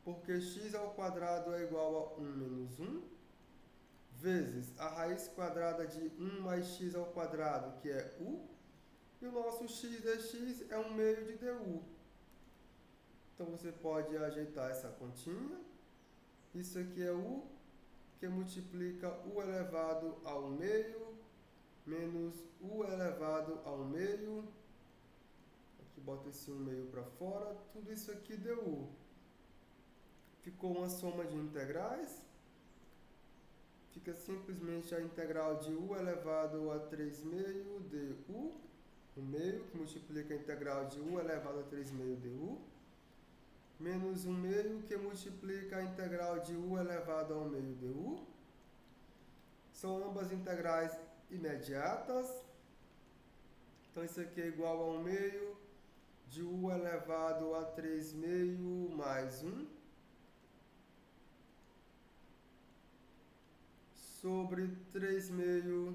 porque x ao quadrado é igual a 1 menos 1, vezes a raiz quadrada de 1 mais x ao quadrado, que é u, e o nosso x dx é 1 meio de du. Então, você pode ajeitar essa continha. Isso aqui é u, que multiplica u elevado a 1 meio, menos u elevado a 1 meio. que bota esse 1/2 para fora, tudo isso aqui deu U. Ficou uma soma de integrais. Fica simplesmente a integral de U elevado a 3/2 du, 1/2, que multiplica a integral de U elevado a 3/2 du, menos 1/2, que multiplica a integral de U elevado a 1/2 du. São ambas integrais imediatas. Então, isso aqui é igual a 1/2 de U elevado a 3/2 mais 1 sobre 3/2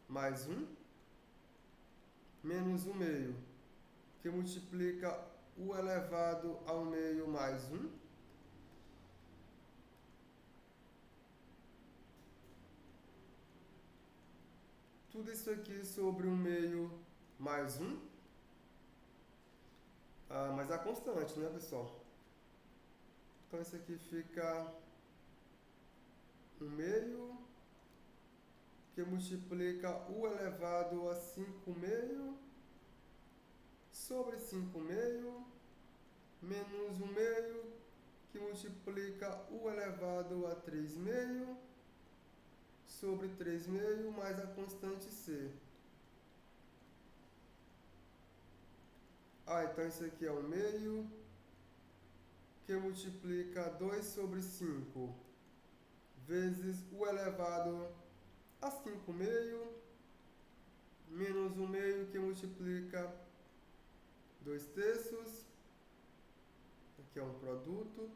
mais 1 menos 1/2, que multiplica U elevado a 1/2 mais 1. Tudo isso aqui sobre 1/2 mais 1. Mas a constante, né, pessoal? Então, isso aqui fica 1/2, que multiplica U elevado a 5/2 sobre 5/2 menos 1/2, que multiplica U elevado a 3/2 sobre 3/2 mais a constante C. Então isso aqui é 1/2, que multiplica 2 sobre 5 vezes U elevado a 5/2 menos 1/2, que multiplica 2/3, aqui é um produto,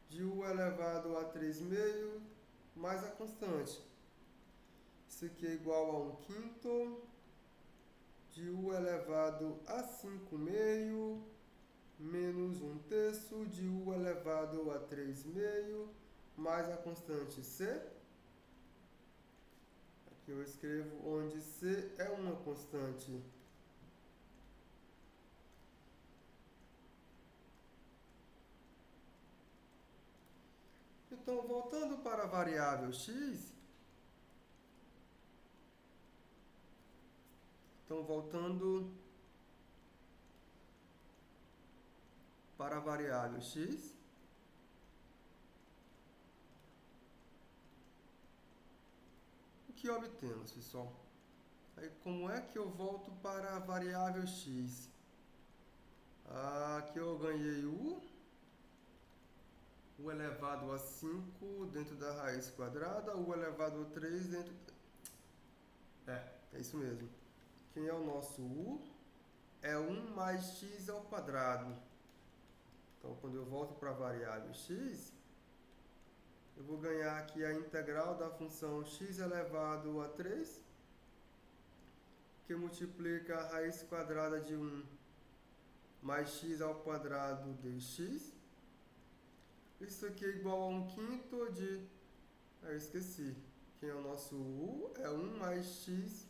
de U elevado a 3/2 mais a constante. Isso aqui é igual a 1/5 de U elevado a 5/2 menos 1/3 de U elevado a 3/2 mais a constante C. Aqui eu escrevo onde C é uma constante. Então, voltando para a variável x, o que obtemos, pessoal? Aí, como é que eu volto para a variável x? Aqui eu ganhei U elevado a 5 dentro da raiz quadrada, U elevado a 3 dentro... É isso mesmo. Quem é o nosso U? É 1 mais x ao quadrado. Então, quando eu volto para a variável x, eu vou ganhar aqui a integral da função x elevado a 3, que multiplica a raiz quadrada de 1 mais x ao quadrado dx. Isso aqui é igual a 1/5 de... Eu esqueci. Quem é o nosso U? É 1 mais x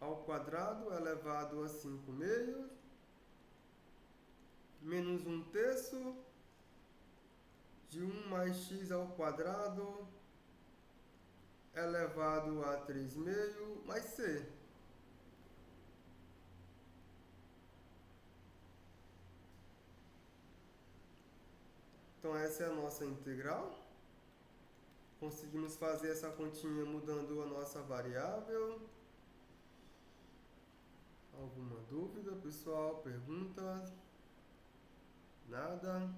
ao quadrado elevado a 5/2 menos 1/3 de 1 mais x ao quadrado elevado a 3/2 mais c. Então, essa é a nossa integral. Conseguimos fazer essa continha mudando a nossa variável. Alguma dúvida, pessoal? Perguntas? Nada?